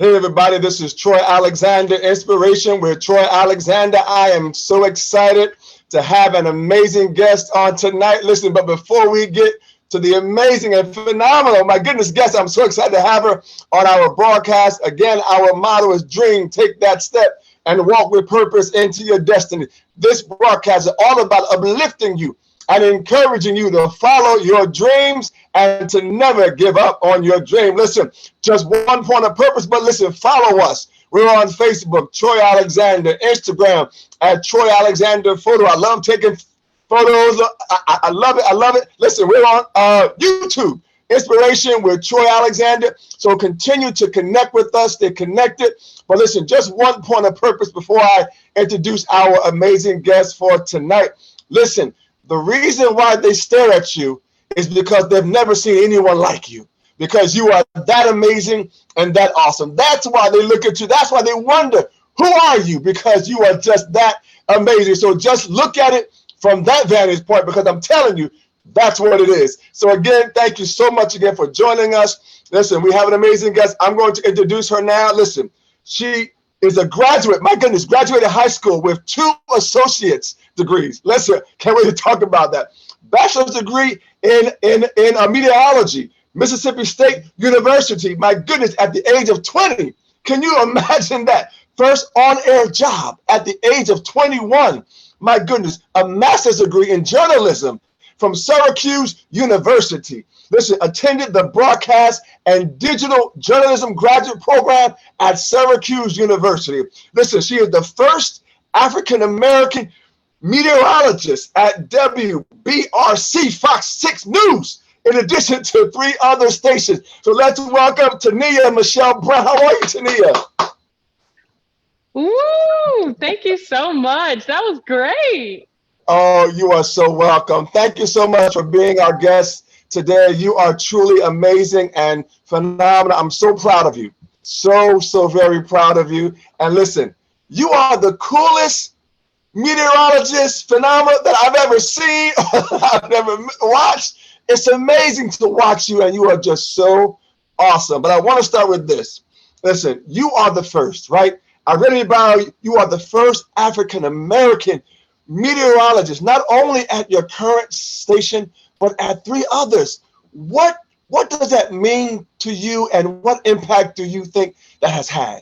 Hey everybody, this is Troy Alexander, Inspiration with Troy Alexander. I am so excited to have an amazing guest on tonight. Listen, but before we get to the amazing and phenomenal, my goodness, guest, I'm so excited to have her on our broadcast. Again, our motto is dream, take that step, and walk with purpose into your destiny. This broadcast is all about uplifting you and encouraging you to follow your dreams and to never give up on your dream. Listen, just one point of purpose, but listen, follow us. We're on Facebook, Troy Alexander, Instagram at Troy Alexander Photo. I love taking photos. I love it. I love it. Listen, we're on YouTube, Inspiration with Troy Alexander. So continue to connect with us. Stay connected. But listen, just one point of purpose before I introduce our amazing guest for tonight. Listen, the reason why they stare at you is because they've never seen anyone like you, because you are that amazing and that awesome. That's why they look at you. That's why they wonder, who are you? Because you are just that amazing. So just look at it from that vantage point, because I'm telling you, that's what it is. So again, thank you so much again for joining us. Listen, we have an amazing guest. I'm going to introduce her now. Listen, she is a graduate, my goodness, graduated high school with 2 associate's degrees. Listen, can't wait to talk about that. Bachelor's degree in meteorology, Mississippi State University. My goodness, at the age of 20. Can you imagine that? First on-air job at the age of 21. My goodness, a master's degree in journalism from Syracuse University. Listen, attended the broadcast and digital journalism graduate program at Syracuse University. Listen, she is the first African-American meteorologist at WBRC Fox 6 News, in addition to 3 other stations. So let's welcome TONIA and Michelle Brown. How are you, TONIA? Ooh, thank you so much. That was great. Oh, you are so welcome. Thank you so much for being our guest today. You are truly amazing and phenomenal. I'm so proud of you. So very proud of you. And listen, you are the coolest meteorologist phenomenal that I've ever seen, I've never watched. It's amazing to watch you, and you are just so awesome. But I want to start with this. Listen, you are the first, right? I read about you. You are the first African-American meteorologist, not only at your current station, but at 3 others. What does that mean to you, and what impact do you think that has had?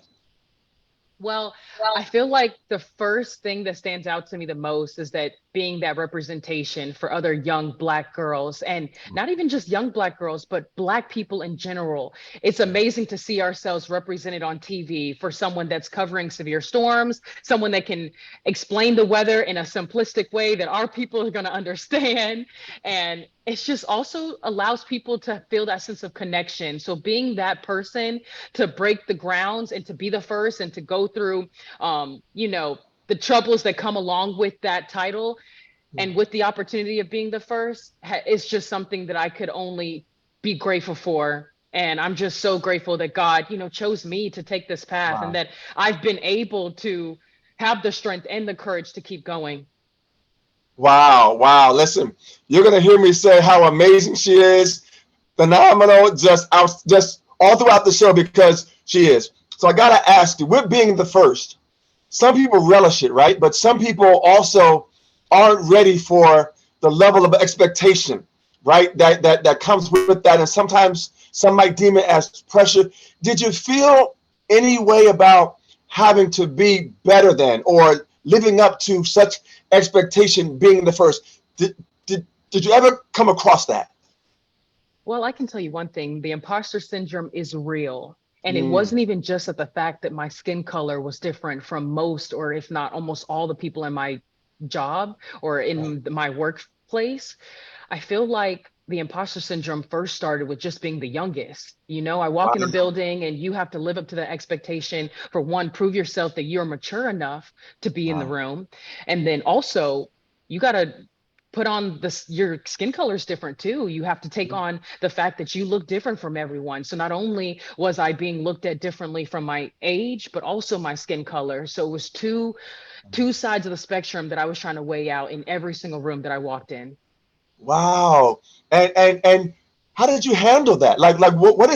Well, I feel like the first thing that stands out to me the most is that being that representation for other young Black girls, and not even just young Black girls, but Black people in general. It's amazing to see ourselves represented on TV for someone that's covering severe storms, someone that can explain the weather in a simplistic way that our people are going to understand. And it's just also allows people to feel that sense of connection. So being that person to break the grounds and to be the first and to go through, the troubles that come along with that title and with the opportunity of being the first, it's just something that I could only be grateful for. And I'm just so grateful that God, chose me to take this path, and that I've been able to have the strength and the courage to keep going. Wow. Listen, you're going to hear me say how amazing she is, phenomenal, just all throughout the show, because she is. So I got to ask you, with being the first, some people relish it, right? But some people also aren't ready for the level of expectation, right? That comes with that. And sometimes some might deem it as pressure. Did you feel any way about having to be better than, or living up to such expectation being the first? Did you ever come across that? Well, I can tell you one thing, the imposter syndrome is real. And it wasn't even just at the fact that my skin color was different from most, or if not almost all the people in my job or in my workplace. I feel like the imposter syndrome first started with just being the youngest. I walk in a building and you have to live up to the expectation for one, prove yourself that you're mature enough to be in the room. And then also you got to put on this, your skin color is different too. You have to take on the fact that you look different from everyone. So not only was I being looked at differently from my age, but also my skin color. So it was two sides of the spectrum that I was trying to weigh out in every single room that I walked in. Wow. And how did you handle that? Like what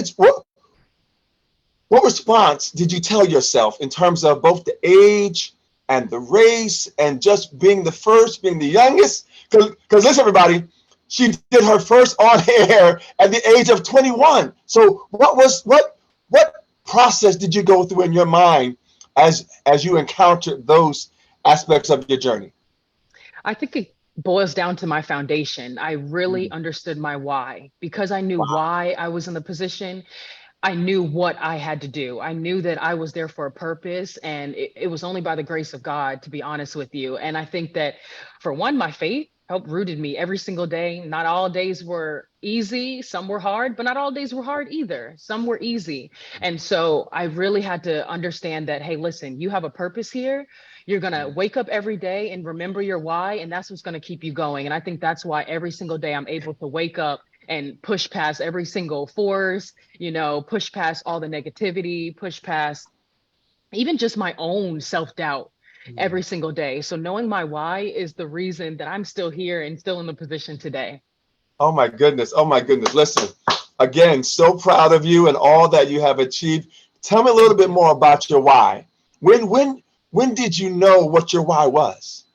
what response did you tell yourself in terms of both the age and the race and just being the first, being the youngest? Because listen, everybody, she did her first on air at the age of 21. So what process did you go through in your mind as you encountered those aspects of your journey? I think it boils down to my foundation. I really Mhm. understood my why because I knew Wow. why I was in the position. I knew what I had to do. I knew that I was there for a purpose, and it was only by the grace of God, to be honest with you. And I think that, for one, my faith helped rooted me every single day. Not all days were easy, some were hard, but not all days were hard either. Some were easy. And so I really had to understand that, hey, listen, you have a purpose here. You're going to wake up every day and remember your why, and that's what's going to keep you going. And I think that's why every single day I'm able to wake up and push past every single force, push past all the negativity, push past even just my own self-doubt every single day. So knowing my why is the reason that I'm still here and still in the position today. Oh my goodness. Oh my goodness. Listen, again, so proud of you and all that you have achieved. Tell me a little Thank bit you. more about your why. When did you know what your why was?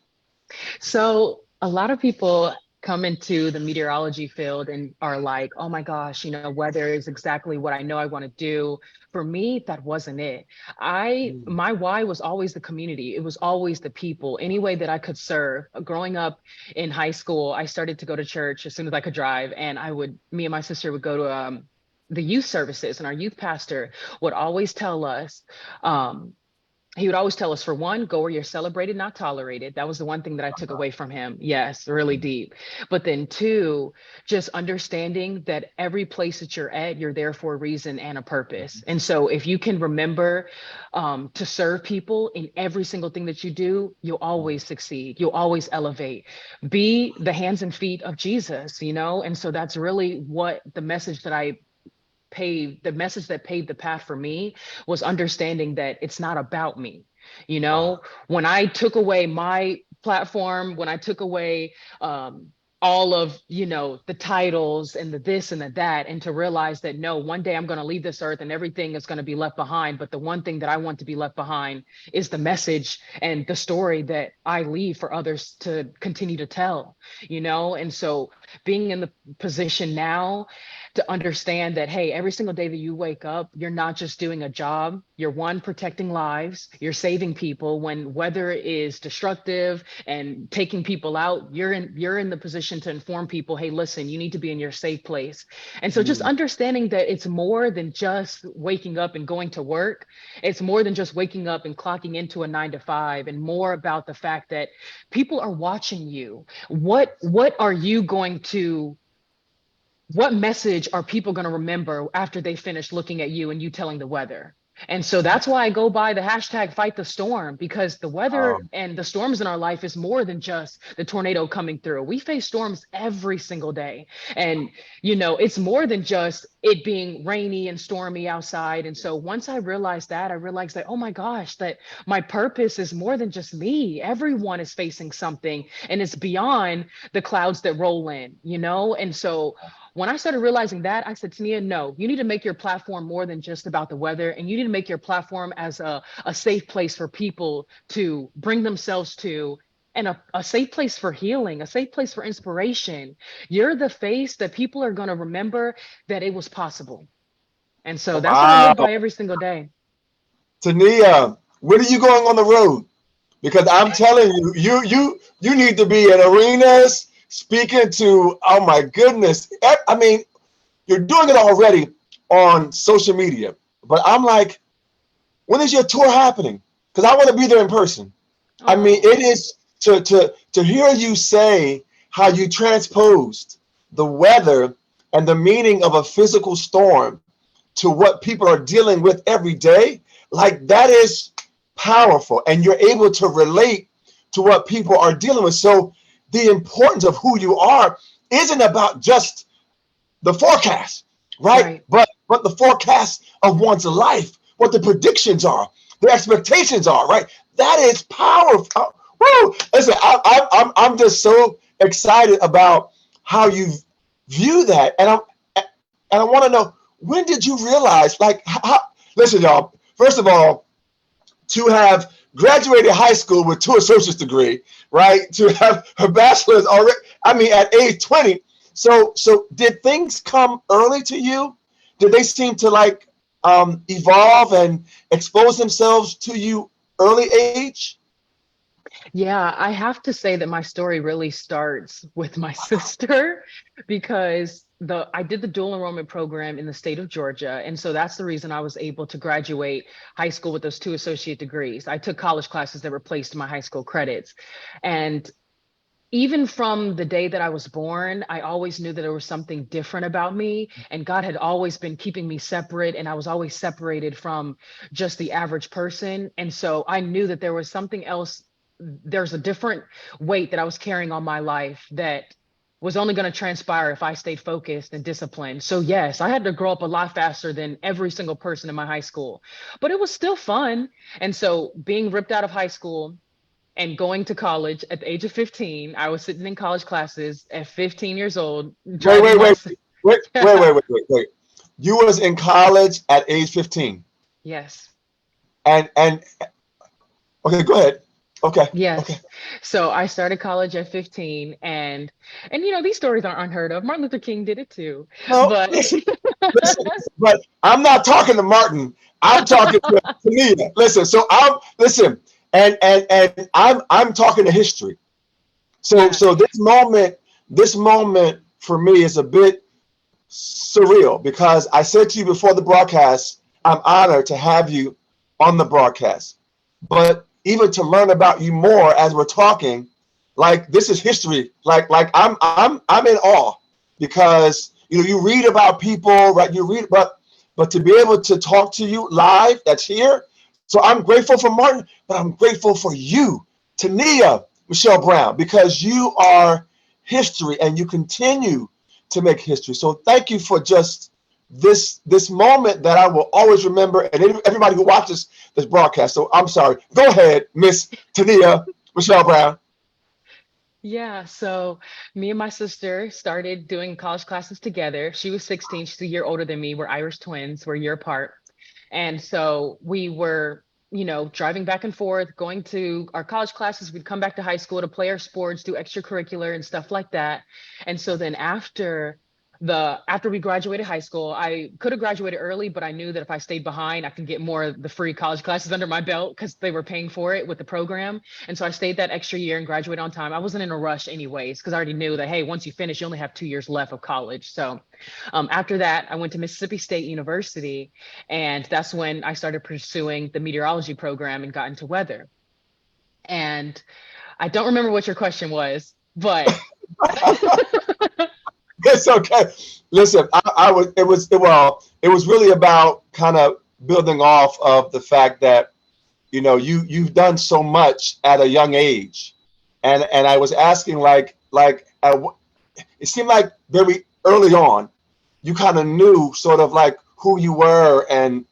So a lot of people come into the meteorology field and are like, oh my gosh, weather is exactly what I know I want to do. For me, that wasn't it. My why was always the community. It was always the people, any way that I could serve. Growing up in high school, I started to go to church as soon as I could drive. And me and my sister would go to the youth services, and our youth pastor would always tell us, he would always tell us, for one, go where you're celebrated, not tolerated. That was the one thing that I took away from him. Yes, really deep. But then two, just understanding that every place that you're at, you're there for a reason and a purpose. And so if you can remember to serve people in every single thing that you do, you'll always succeed. You'll always elevate. Be the hands and feet of Jesus, And so that's really what the message that paved the path for me was understanding that it's not about me. Wow. When I took away my platform, when I took away all of, the titles and the this and the that, and to realize that no, one day I'm going to leave this earth and everything is going to be left behind. But the one thing that I want to be left behind is the message and the story that I leave for others to continue to tell, And so being in the position now to understand that, hey, every single day that you wake up, you're not just doing a job. You're one, protecting lives, you're saving people. When weather is destructive and taking people out, you're in the position to inform people, hey, listen, you need to be in your safe place. And so just understanding that it's more than just waking up and going to work. It's more than just waking up and clocking into a 9 to 5, and more about the fact that people are watching you. What message are people going to remember after they finish looking at you and you telling the weather? And so that's why I go by the hashtag fight the storm, because the weather and the storms in our life is more than just the tornado coming through. We face storms every single day. And, it's more than just it being rainy and stormy outside. And so once I realized that, oh my gosh, that my purpose is more than just me. Everyone is facing something, and it's beyond the clouds that roll in, And so when I started realizing that, I said, TONIA, no, you need to make your platform more than just about the weather. And you need to make your platform as a safe place for people to bring themselves to, and a safe place for healing, a safe place for inspiration. You're the face that people are going to remember that it was possible. And so that's what I Wow. live by every single day. Tania, when are you going on the road? Because I'm telling you, you need to be in arenas speaking to, oh my goodness. I mean, you're doing it already on social media, but I'm like, when is your tour happening? Because I want to be there in person. I mean, Oh, it is to hear you say how you transposed the weather and the meaning of a physical storm to what people are dealing with every day. Like, that is powerful, and you're able to relate to what people are dealing with. So the importance of who you are isn't about just the forecast, right? right. But the forecast of one's life, what the predictions are, the expectations are, right? That is powerful. Woo! Listen, I'm just so excited about how you view that, and I want to know, when did you realize, like, how? Listen, y'all. First of all, to have graduated high school with 2 associate's degree, right? To have her bachelor's already, I mean, at age 20. So did things come early to you? Did they seem to like evolve and expose themselves to you early age? Yeah, I have to say that my story really starts with my sister because I did the dual enrollment program in the state of Georgia. And so that's the reason I was able to graduate high school with those 2 associate degrees. I took college classes that replaced my high school credits. And even from the day that I was born, I always knew that there was something different about me, and God had always been keeping me separate, and I was always separated from just the average person. And so I knew that there was something else. There's a different weight that I was carrying on my life that was only going to transpire if I stayed focused and disciplined. So yes, I had to grow up a lot faster than every single person in my high school, but it was still fun. And so being ripped out of high school and going to college at the age of 15. I was sitting in college classes at 15 years old, Wait, driving wait, my. wait, wait, wait, wait, wait, wait, wait. You was in college at age 15. Yes. And okay, go ahead. Okay, okay. Yes. So I started college at 15, and these stories aren't unheard of. Martin Luther King did it too. No, But listen, listen, but I'm not talking to Martin. I'm talking to Tania. Listen, so I'm listen, and I'm talking to history. So yeah. so this moment for me is a bit surreal because I said to you before the broadcast, I'm honored to have you on the broadcast. But even to learn about you more as we're talking, like this is history. Like I'm in awe because you read about people, right? You read but to be able to talk to you live, that's here. So I'm grateful for Martin, but I'm grateful for you, Tania Michelle Brown, because you are history and you continue to make history. So thank you for just this moment that I will always remember, and everybody who watches this broadcast. So I'm sorry. Go ahead, Miss Tania Michelle Brown. Yeah, so me and my sister started doing college classes together. She was 16, she's a year older than me. We're Irish twins, we're a year apart. And so we were, driving back and forth, going to our college classes. We'd come back to high school to play our sports, do extracurricular and stuff like that. And so then after we graduated high school, I could have graduated early, but I knew that if I stayed behind, I could get more of the free college classes under my belt because they were paying for it with the program. And so I stayed that extra year and graduated on time. I wasn't in a rush anyways, because I already knew that, hey, once you finish, you only have 2 years left of college. So after that, I went to Mississippi State University, and that's when I started pursuing the meteorology program and got into weather. And I don't remember what your question was, but It's okay. Listen, I was it was really about kind of building off of the fact that you've done so much at a young age, and I was asking it seemed like very early on you kind of knew sort of like who you were, and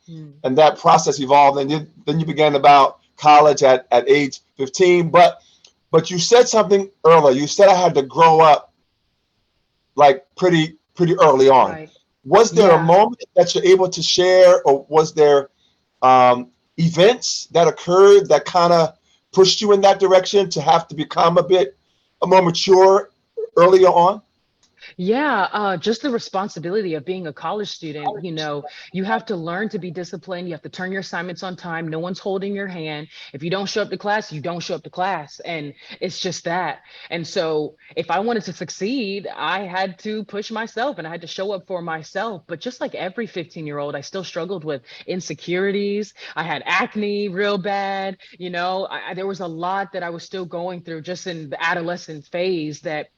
that process evolved, and then you began about college at age 15. But you said something earlier. You said I had to grow up like pretty early on. right. Was there a Yeah. moment that you're able to share, or was there events that occurred that kind of pushed you in that direction to have to become a more mature earlier on? Yeah, just the responsibility of being a college student. You have to learn to be disciplined. You have to turn your assignments on time. No one's holding your hand. If you don't show up to class, you don't show up to class. And it's just that. And so if I wanted to succeed, I had to push myself and I had to show up for myself. But just like every 15-year-old, I still struggled with insecurities. I had acne real bad. There was a lot that I was still going through just in the adolescent phase that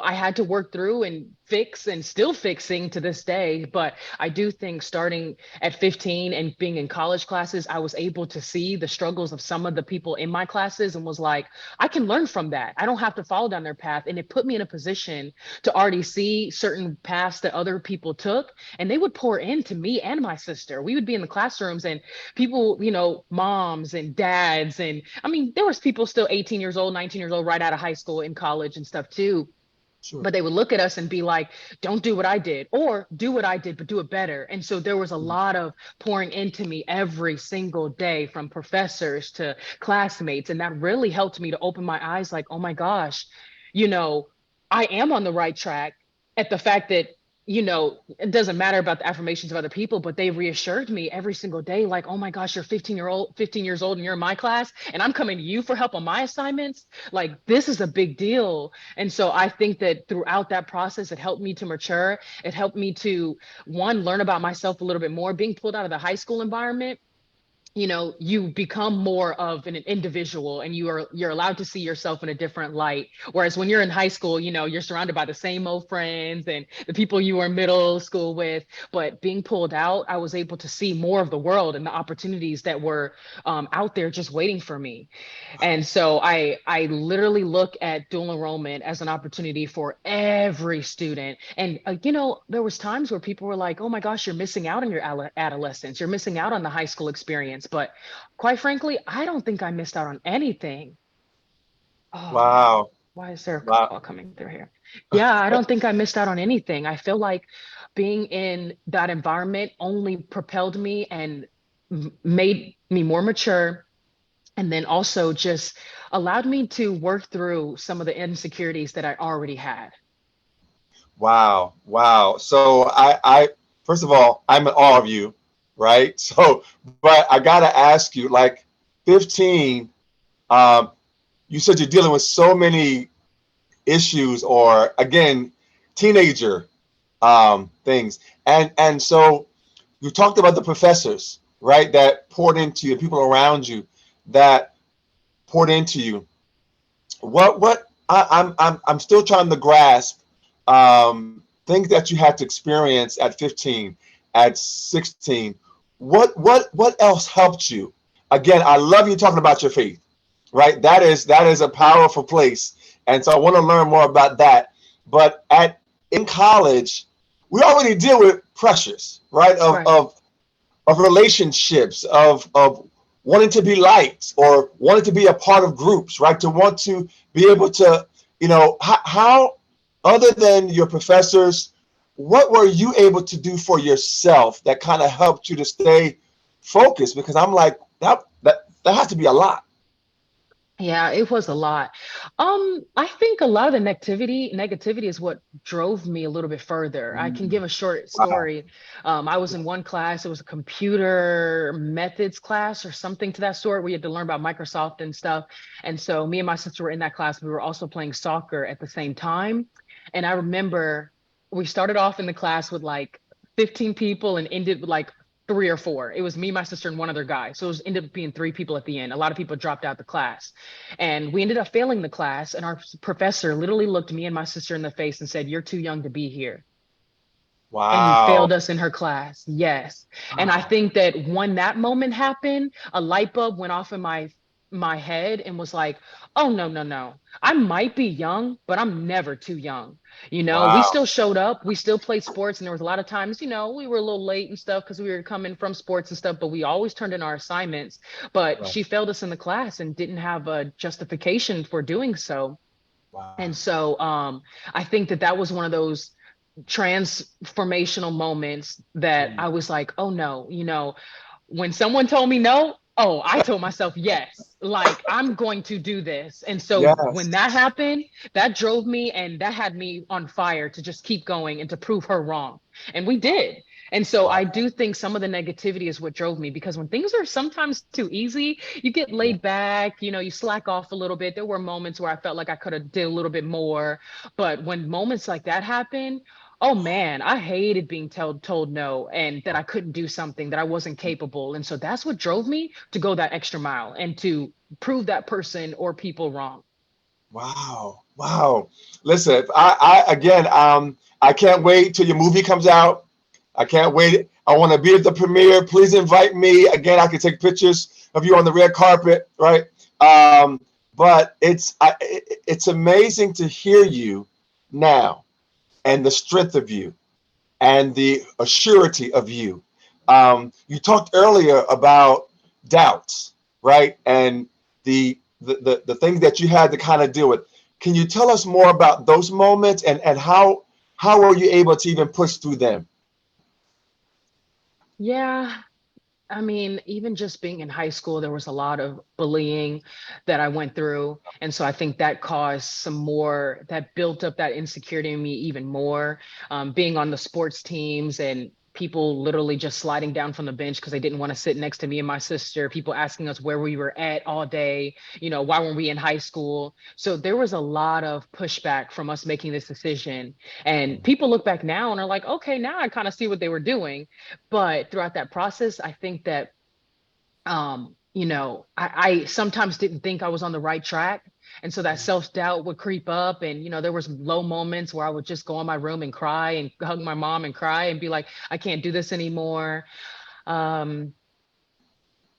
I had to work through and fix and still fixing to this day. But I do think starting at 15 and being in college classes, I was able to see the struggles of some of the people in my classes and was like, I can learn from that. I don't have to follow down their path. And it put me in a position to already see certain paths that other people took. And they would pour into me and my sister. We would be in the classrooms and people, moms and dads. And I mean, there was people still 18 years old, 19 years old, right out of high school in college and stuff too, Sure. But they would look at us and be like, don't do what I did, or do what I did, but do it better. And so there was a lot of pouring into me every single day from professors to classmates. And that really helped me to open my eyes like, oh my gosh, you know, I am on the right track, at the fact that, you know, it doesn't matter about the affirmations of other people, but they reassured me every single day, like, oh my gosh, you're 15 years old and you're in my class and I'm coming to you for help on my assignments. Like, this is a big deal. And so I think that throughout that process, it helped me to mature. It helped me to, one, learn about myself a little bit more. Being pulled out of the high school environment, you know, you become more of an individual, and you're allowed to see yourself in a different light. Whereas when you're in high school, you know, you're surrounded by the same old friends and the people you were in middle school with. But being pulled out, I was able to see more of the world and the opportunities that were out there just waiting for me. And so I literally look at dual enrollment as an opportunity for every student. And you know, there was times where people were like, "Oh my gosh, you're missing out on your adolescence. You're missing out on the high school experience." But quite frankly, I don't think I missed out on anything. Oh, Wow. why is there a Wow. call coming through here? Yeah, I don't think I missed out on anything. I feel like being in that environment only propelled me and made me more mature, and then also just allowed me to work through some of the insecurities that I already had. Wow. Wow. So I first of all, I'm in awe of you, right? So, but I gotta ask you, like 15, um, you said you're dealing with so many issues, or again, teenager things. And so you talked about the professors, right? That poured into you, people around you that poured into you. What I'm still trying to grasp things that you had to experience at 15, at 16. What else helped you? Again, I love you talking about your faith, right? That is a powerful place. And so I want to learn more about that. But in college, we already deal with pressures, right? Of Right. of of relationships, of wanting to be liked or wanting to be a part of groups, right? To want to be able to, how other than your professors, what were you able to do for yourself that kind of helped you to stay focused? Because I'm like, that has to be a lot. Yeah, it was a lot. I think a lot of the negativity is what drove me a little bit further. I can give a short Wow. story. I was in one class, it was a computer methods class or something to that sort. We had to learn about Microsoft and stuff. And so me and my sister were in that class. We were also playing soccer at the same time. And I remember we started off in the class with like 15 people and ended with like three or four. It was me, my sister, and one other guy. So it was ended up being three people at the end. A lot of people dropped out the class. And we ended up failing the class. And our professor literally looked me and my sister in the face and said, "You're too young to be here." And Wow. failed us in her class. Yes. And I Wow. think that when that moment happened, a light bulb went off in my head and was like, "Oh no, no, no. I might be young, but I'm never too young." You know, we Wow. still showed up, we still played sports, and there was a lot of times, you know, we were a little late and stuff because we were coming from sports and stuff, but we always turned in our assignments. But Right. she failed us in the class and didn't have a justification for doing so. Wow. And so I think that that was one of those transformational moments that Mm. I was like, oh no, you know, when someone told me no, oh, I told myself yes, like I'm going to do this. And so when Yes. that happened, that drove me and that had me on fire to just keep going and to prove her wrong. And we did. And so I Wow. do think some of the negativity is what drove me, because when things are sometimes too easy, you get laid back, you know, you slack off a little bit. There were moments where I felt like I could have did a little bit more. But when moments like that happen, oh man, I hated being told no and that I couldn't do something, that I wasn't capable. And so that's what drove me to go that extra mile and to prove that person or people wrong. Wow. Wow. Listen, I again, I can't wait till your movie comes out. I can't wait. I want to be at the premiere. Please invite me. Again, I can take pictures of you on the red carpet, right? But it's amazing to hear you now and the strength of you and the assurity of you. You talked earlier about doubts, right? And the things that you had to kind of deal with. Can you tell us more about those moments and how were you able to even push through them? Yeah. I mean, even just being in high school, there was a lot of bullying that I went through. And so I think that caused some more, that built up that insecurity in me even more. Being on the sports teams and people literally just sliding down from the bench because they didn't want to sit next to me and my sister, people asking us where we were at all day, why weren't we in high school? So there was a lot of pushback from us making this decision. And people look back now and are like, okay, now I kind of see what they were doing. But throughout that process, I think that I sometimes didn't think I was on the right track. And so that self-doubt would creep up. And, there was low moments where I would just go in my room and cry and hug my mom and cry and be like, I can't do this anymore. Um,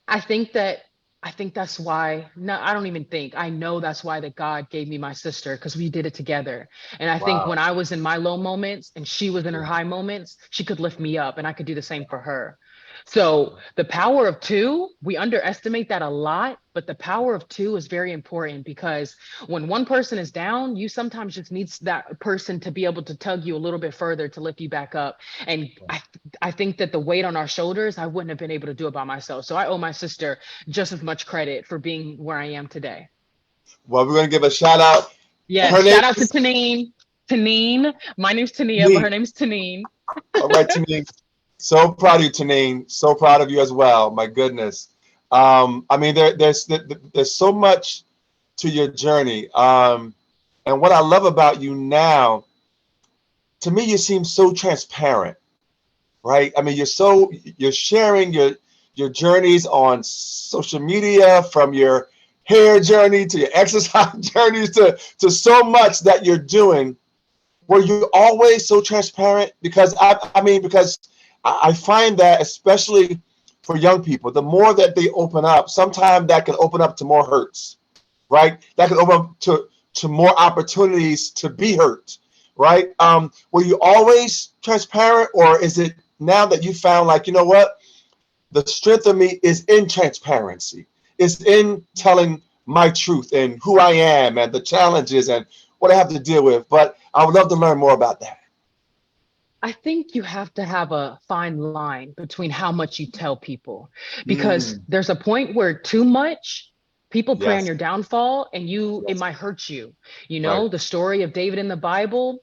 I think that I think that's why, no, I don't even think, I know that's why that God gave me my sister, because we did it together. And I think Wow. when I was in my low moments and she was in her high moments, she could lift me up and I could do the same for her. So the power of two, we underestimate that a lot, but the power of two is very important because when one person is down, you sometimes just need that person to be able to tug you a little bit further to lift you back up. And I think that the weight on our shoulders, I wouldn't have been able to do it by myself. So I owe my sister just as much credit for being where I am today. Well, we're going to give a shout out. Yes, Her name shout out to is Tanine. Tanine. My name's Tania, but Tanine. her name's Tanine. All right, Tanine. So proud of you, Tanine. So proud of you as well. My goodness. I mean, there's so much to your journey. And what I love about you now, to me, you seem so transparent, right? I mean, you're sharing your journeys on social media, from your hair journey to your exercise journeys to so much that you're doing. Were you always so transparent? Because because I find that, especially for young people, the more that they open up, sometimes that can open up to more hurts, right? That can open up to more opportunities to be hurt, right? Were you always transparent, or is it now that you found, like, you know what, the strength of me is in transparency, it's in telling my truth and who I am and the challenges and what I have to deal with? But I would love to learn more about that. I think you have to have a fine line between how much you tell people, because Mm, there's a point where too much, people prey on yes, your downfall and it yes, might hurt you. right. The story of David in the Bible,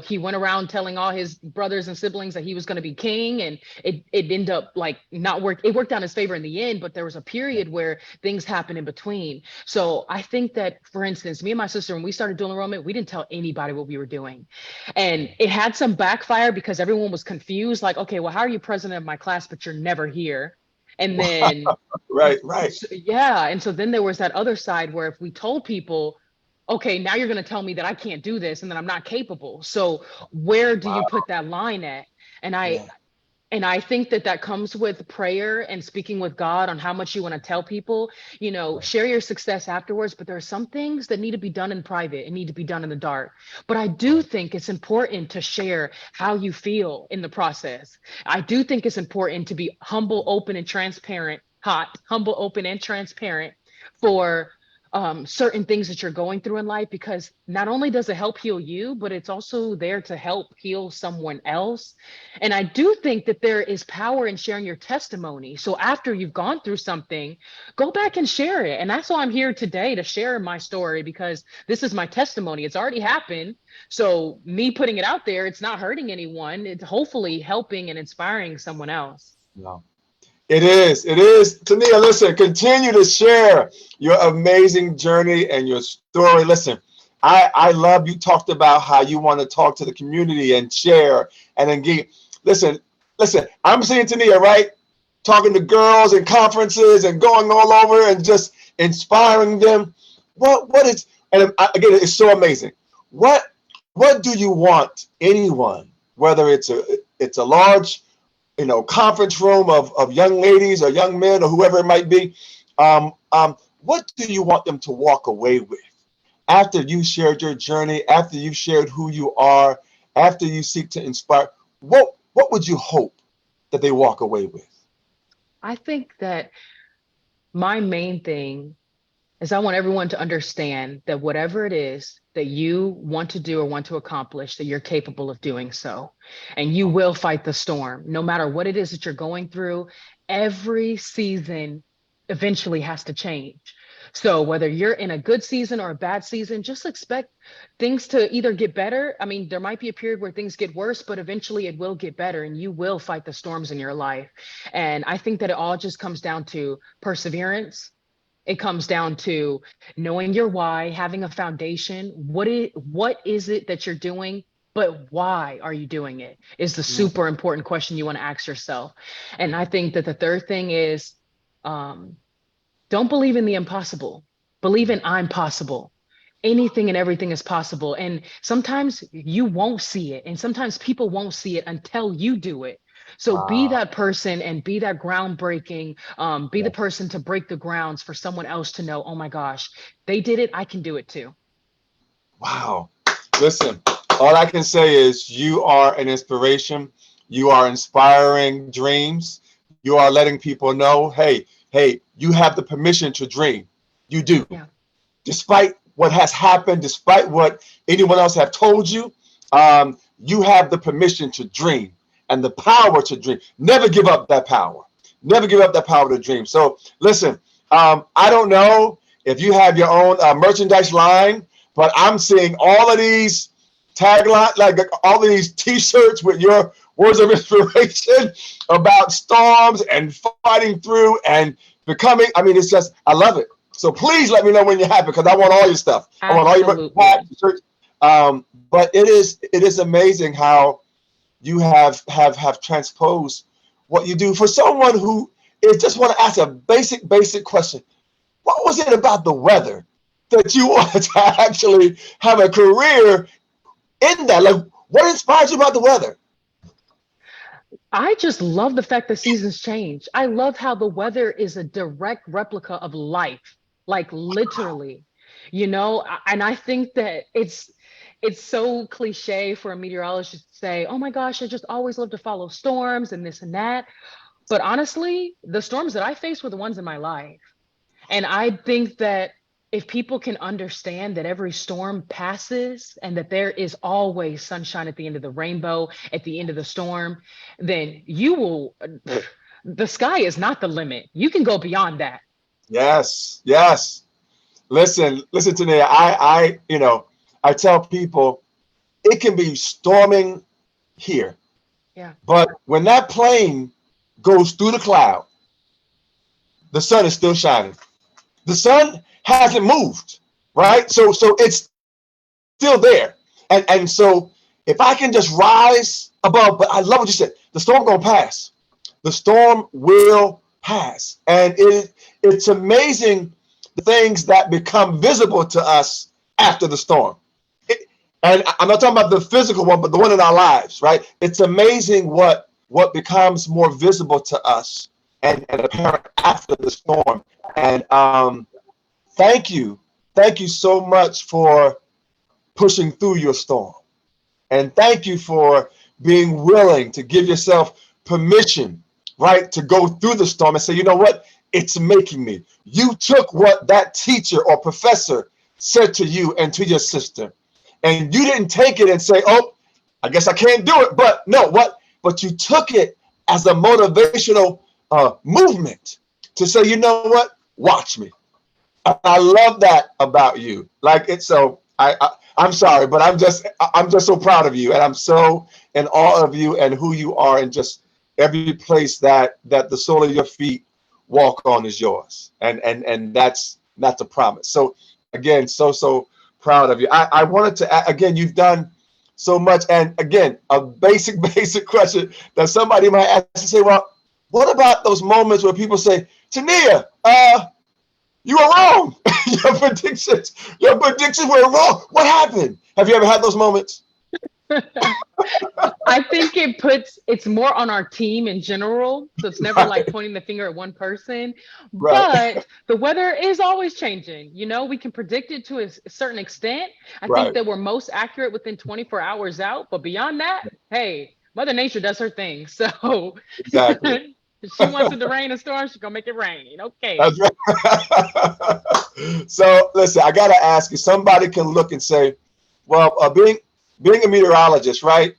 he went around telling all his brothers and siblings that he was going to be king, and it ended up like not work. It worked out in his favor in the end, but there was a period where things happened in between. So I think that, for instance, me and my sister, when we started dual enrollment, we didn't tell anybody what we were doing, and it had some backfire because everyone was confused. Like, okay, well, how are you president of my class, but you're never here? And then Right, right. yeah, and so then there was that other side where if we told people, okay, now you're going to tell me that I can't do this and that I'm not capable. So where do you Wow. put that line at? And I Yeah. and I think that that comes with prayer and speaking with God on how much you want to tell people, share your success afterwards. But there are some things that need to be done in private and need to be done in the dark. But I do think it's important to share how you feel in the process. I do think it's important to be humble, open, and transparent, humble, open, and transparent for certain things that you're going through in life, because not only does it help heal you, but it's also there to help heal someone else. And I do think that there is power in sharing your testimony. So after you've gone through something, go back and share it. And that's why I'm here today, to share my story, because this is my testimony. It's already happened. So me putting it out there, it's not hurting anyone. It's hopefully helping and inspiring someone else. Yeah. It is. It is. Tania, listen, continue to share your amazing journey and your story. Listen, I love you talked about how you want to talk to the community and share and engage. Listen, listen, I'm seeing Tania, right? Talking to girls and conferences and going all over and just inspiring them. What is, and again, it's so amazing. What do you want anyone, whether it's a large, conference room of young ladies or young men or whoever it might be, what do you want them to walk away with after you shared your journey, after you shared who you are, after you seek to inspire? What would you hope that they walk away with? I think that my main thing is I want everyone to understand that whatever it is that you want to do or want to accomplish, that you're capable of doing so. And you will fight the storm. No matter what it is that you're going through, every season eventually has to change. So whether you're in a good season or a bad season, just expect things to either get better. I mean, there might be a period where things get worse, but eventually it will get better and you will fight the storms in your life. And I think that it all just comes down to perseverance. It comes down to knowing your why, having a foundation. What is it that you're doing? But why are you doing it is the super important question you want to ask yourself. And I think that the third thing is don't believe in the impossible. Believe in I'm possible. Anything and everything is possible. And sometimes you won't see it. And sometimes people won't see it until you do it. So be that person and be that groundbreaking, be the person to break the grounds for someone else to know, oh my gosh, they did it, I can do it too. Wow. Listen, all I can say is you are an inspiration. You are inspiring dreams. You are letting people know, hey, you have the permission to dream. You do. Yeah. Despite what has happened, despite what anyone else have told you, you have the permission to dream. And the power to dream. Never give up that power. Never give up that power to dream. So listen, I don't know if you have your own merchandise line, but I'm seeing all of these taglines, like all of these T-shirts with your words of inspiration about storms and fighting through and becoming. I mean, it's just, I love it. So please let me know when you have it because I want all your stuff. Absolutely. I want all your shirts. But it is amazing how you have transposed what you do. For someone who is just want to ask a basic question, what was it about the weather that you wanted to actually have a career in that? Like, what inspired you about the weather? I just love the fact that seasons change. I love how the weather is a direct replica of life, like literally, you know, and I think that it's so cliche for a meteorologist to say, oh my gosh, I just always love to follow storms and this and that. But honestly, the storms that I faced were the ones in my life. And I think that if people can understand that every storm passes and that there is always sunshine at the end of the rainbow, at the end of the storm, then you will, the sky is not the limit. You can go beyond that. Yes. Listen to me. I tell people it can be storming here. Yeah. But when that plane goes through the cloud, the sun is still shining. The sun hasn't moved, right? So it's still there. And so if I can just rise above, but I love what you said, the storm gonna pass. The storm will pass. And it's amazing the things that become visible to us after the storm. And I'm not talking about the physical one, but the one in our lives, right? It's amazing what becomes more visible to us and apparent after the storm. And thank you so much for pushing through your storm. And thank you for being willing to give yourself permission, right, to go through the storm and say, you know what? It's making me. You took what that teacher or professor said to you and to your sister. And you didn't take it and say, oh, I guess I can't do it. But no, but you took it as a motivational movement to say, you know what? Watch me. I love that about you. Like it's so I'm sorry, but I'm just so proud of you. And I'm so in awe of you and who you are and just every place that the sole of your feet walk on is yours. And that's a promise. So again, so proud of you. I wanted to, again, you've done so much. And again, a basic question that somebody might ask and say, well, what about those moments where people say, TONIA, you were wrong. Your predictions were wrong. What happened? Have you ever had those moments? I think it's more on our team in general. So it's never like pointing the finger at one person, right. But the weather is always changing. You know, we can predict it to a certain extent. I think that we're most accurate within 24 hours out, but beyond that, hey, Mother Nature does her thing. So exactly. if she wants it to rain and storm, she's gonna make it rain. Okay. That's right. So listen, I gotta ask you. Somebody can look and say, "Well, being a meteorologist, right?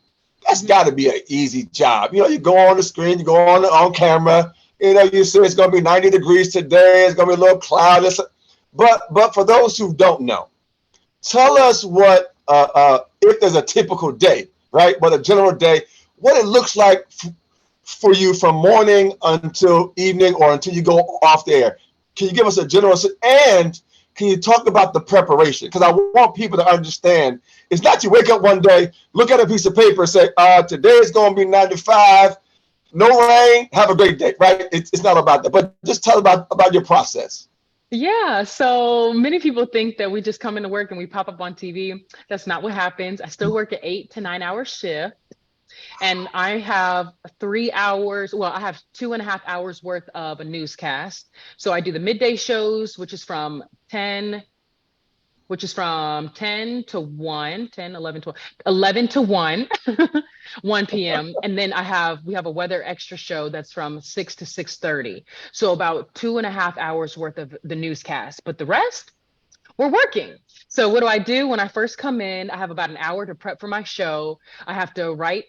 That's Mhm. got to be an easy job. You know, you go on the screen, you go on camera. You know, you say it's gonna be 90 degrees today. It's gonna be a little cloudless. But for those who don't know, tell us what if there's a typical day, right? But a general day, what it looks like for you from morning until evening or until you go off the air. Can you give us a general and can you talk about the preparation? Because I want people to understand it's not you wake up one day, look at a piece of paper and say, today is going to be 95, no rain, have a great day, right? It's not about that. But just tell about your process. Yeah, so many people think that we just come into work and we pop up on TV. That's not what happens. I still work an 8 to 9 hour shift. And I have 3 hours. Well, I have 2.5 hours worth of a newscast. So I do the midday shows, which is from 10 to 1, 10, 11, 12, 11 to 1, 1 p.m. And then we have a weather extra show that's from 6 to 6:30. So about 2.5 hours worth of the newscast, but the rest, we're working. So what do I do when I first come in? I have about an hour to prep for my show. I have to write,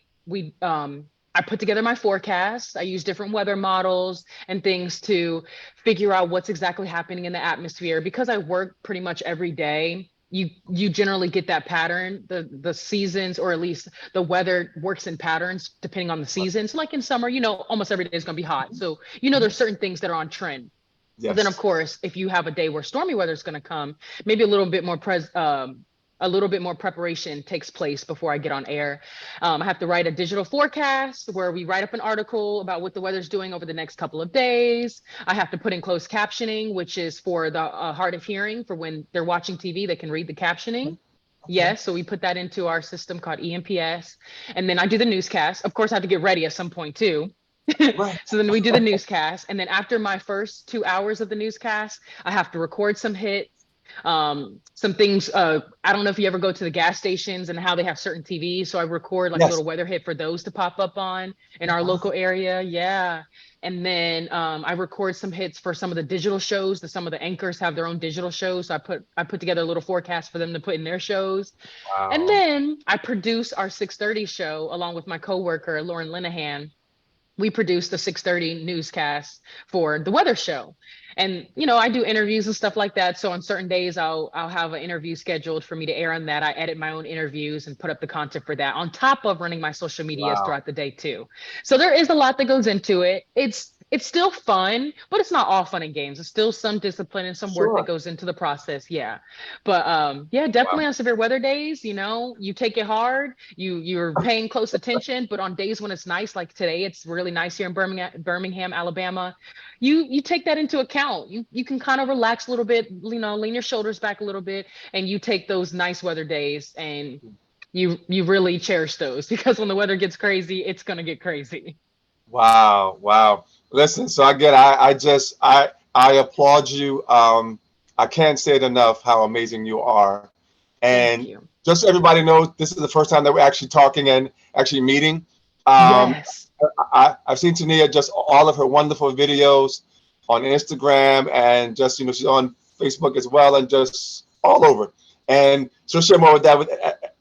I put together my forecast. I use different weather models and things to figure out what's exactly happening in the atmosphere. Because I work pretty much every day, you generally get that pattern. The seasons, or at least the weather, works in patterns depending on the seasons. Like in summer, almost every day is going to be hot. So there's certain things that are on trend. But then, of Yes. course, if you have a day where stormy weather is going to come, maybe a little bit more preparation takes place before I get on air. I have to write a digital forecast where we write up an article about what the weather's doing over the next couple of days. I have to put in closed captioning, which is for the hard of hearing, for when they're watching TV, they can read the captioning. Okay. Yes, so we put that into our system called EMPS. And then I do the newscast. Of course, I have to get ready at some point too. Right. So then we do the newscast. And then after my first 2 hours of the newscast, I have to record some hits, some things. I don't know if you ever go to the gas stations and how they have certain TVs. So I record like a Yes. little weather hit for those to pop up on in our Wow. local area. Yeah. And then I record some hits for some of the digital shows that some of the anchors have their own digital shows. So I put together a little forecast for them to put in their shows. And Wow. then I produce our 6:30 show along with my coworker, Lauren Linehan. We produce the 6:30 newscast for the weather show. And I do interviews and stuff like that. So on certain days I'll have an interview scheduled for me to air on that. I edit my own interviews and put up the content for that on top of running my social medias Wow. throughout the day too. So there is a lot that goes into it. It's still fun, but it's not all fun and games. It's still some discipline and some work that Sure. goes into the process. Yeah. But yeah, definitely Wow. on severe weather days, you take it hard. You're paying close attention, but on days when it's nice, like today, it's really nice here in Birmingham, Alabama. You take that into account. You can kind of relax a little bit, lean your shoulders back a little bit, and you take those nice weather days and you really cherish those, because when the weather gets crazy, it's gonna get crazy. Wow. Wow. Listen, so again, I applaud you. I can't say it enough how amazing you are. Thank And you. just so everybody knows, this is the first time that we're actually talking and actually meeting. Um, Yes. I've seen Tonia just all of her wonderful videos on Instagram and just she's on Facebook as well and just all over. And she'll share more with that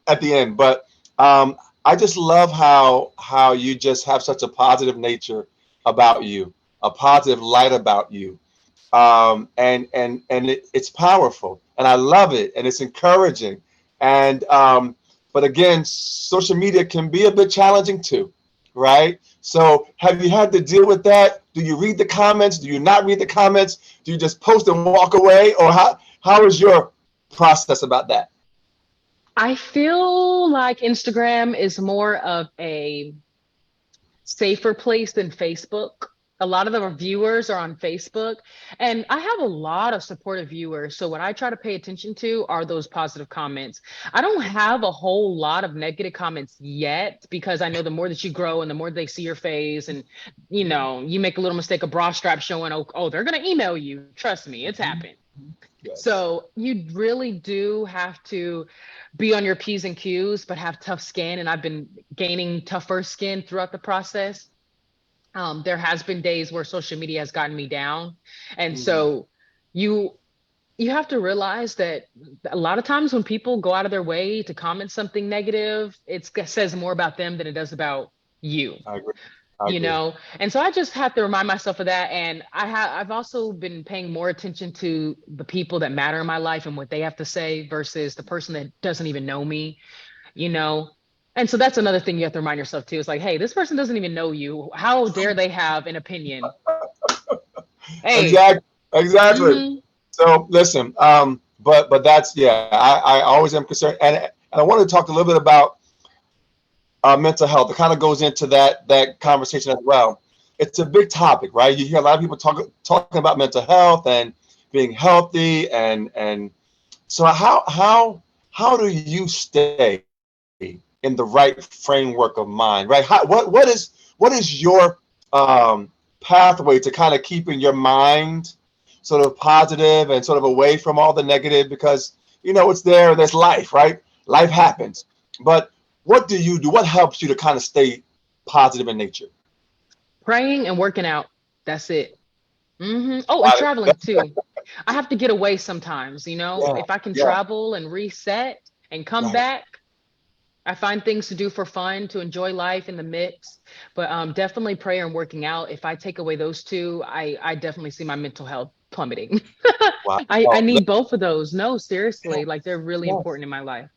at the end. But I just love how you just have such a positive nature about you, a positive light about you, and it's powerful, and I love it, and it's encouraging, and but again, social media can be a bit challenging too, right? So have you had to deal with that? Do you read the comments? Do you not read the comments? Do you just post and walk away, or how is your process about that? I feel like Instagram is more of a safer place than Facebook. A lot of the viewers are on Facebook, and I have a lot of supportive viewers. So what I try to pay attention to are those positive comments. I don't have a whole lot of negative comments yet, because I know the more that you grow and the more they see your face, and you make a little mistake, a bra strap showing, oh, they're gonna email you. Trust me, it's happened. Yes. So you really do have to be on your P's and Q's, but have tough skin. And I've been gaining tougher skin throughout the process. There has been days where social media has gotten me down. And Mhm. so you you have to realize that a lot of times when people go out of their way to comment something negative, it says more about them than it does about you. I agree. I You agree. know, and so I just have to remind myself of that. And I've also been paying more attention to the people that matter in my life and what they have to say versus the person that doesn't even know me, you know. And so that's another thing you have to remind yourself too. It's like, hey, this person doesn't even know you. How dare they have an opinion? Hey. Exactly. Exactly. Mm-hmm. So listen, but that's, yeah, I always am concerned, and I want to talk a little bit about mental health. It kind of goes into that conversation as well. It's a big topic, right? You hear a lot of people talking about mental health and being healthy, and so how do you stay in the right framework of mind, right? What is your pathway to kind of keeping your mind sort of positive and sort of away from all the negative? Because it's there's life, right? Life happens, but what do you do? What helps you to kind of stay positive in nature? Praying and working out. That's it. Oh, and Got it. traveling too. I have to get away sometimes, you know. Yeah, If I can yeah, travel and reset and come right. back, I find things to do for fun, to enjoy life in the mix. But definitely prayer and working out. If I take away those two, I definitely see my mental health plummeting. Wow. I Oh, need both of those. No, yeah, seriously, like they're really yeah. important in my life.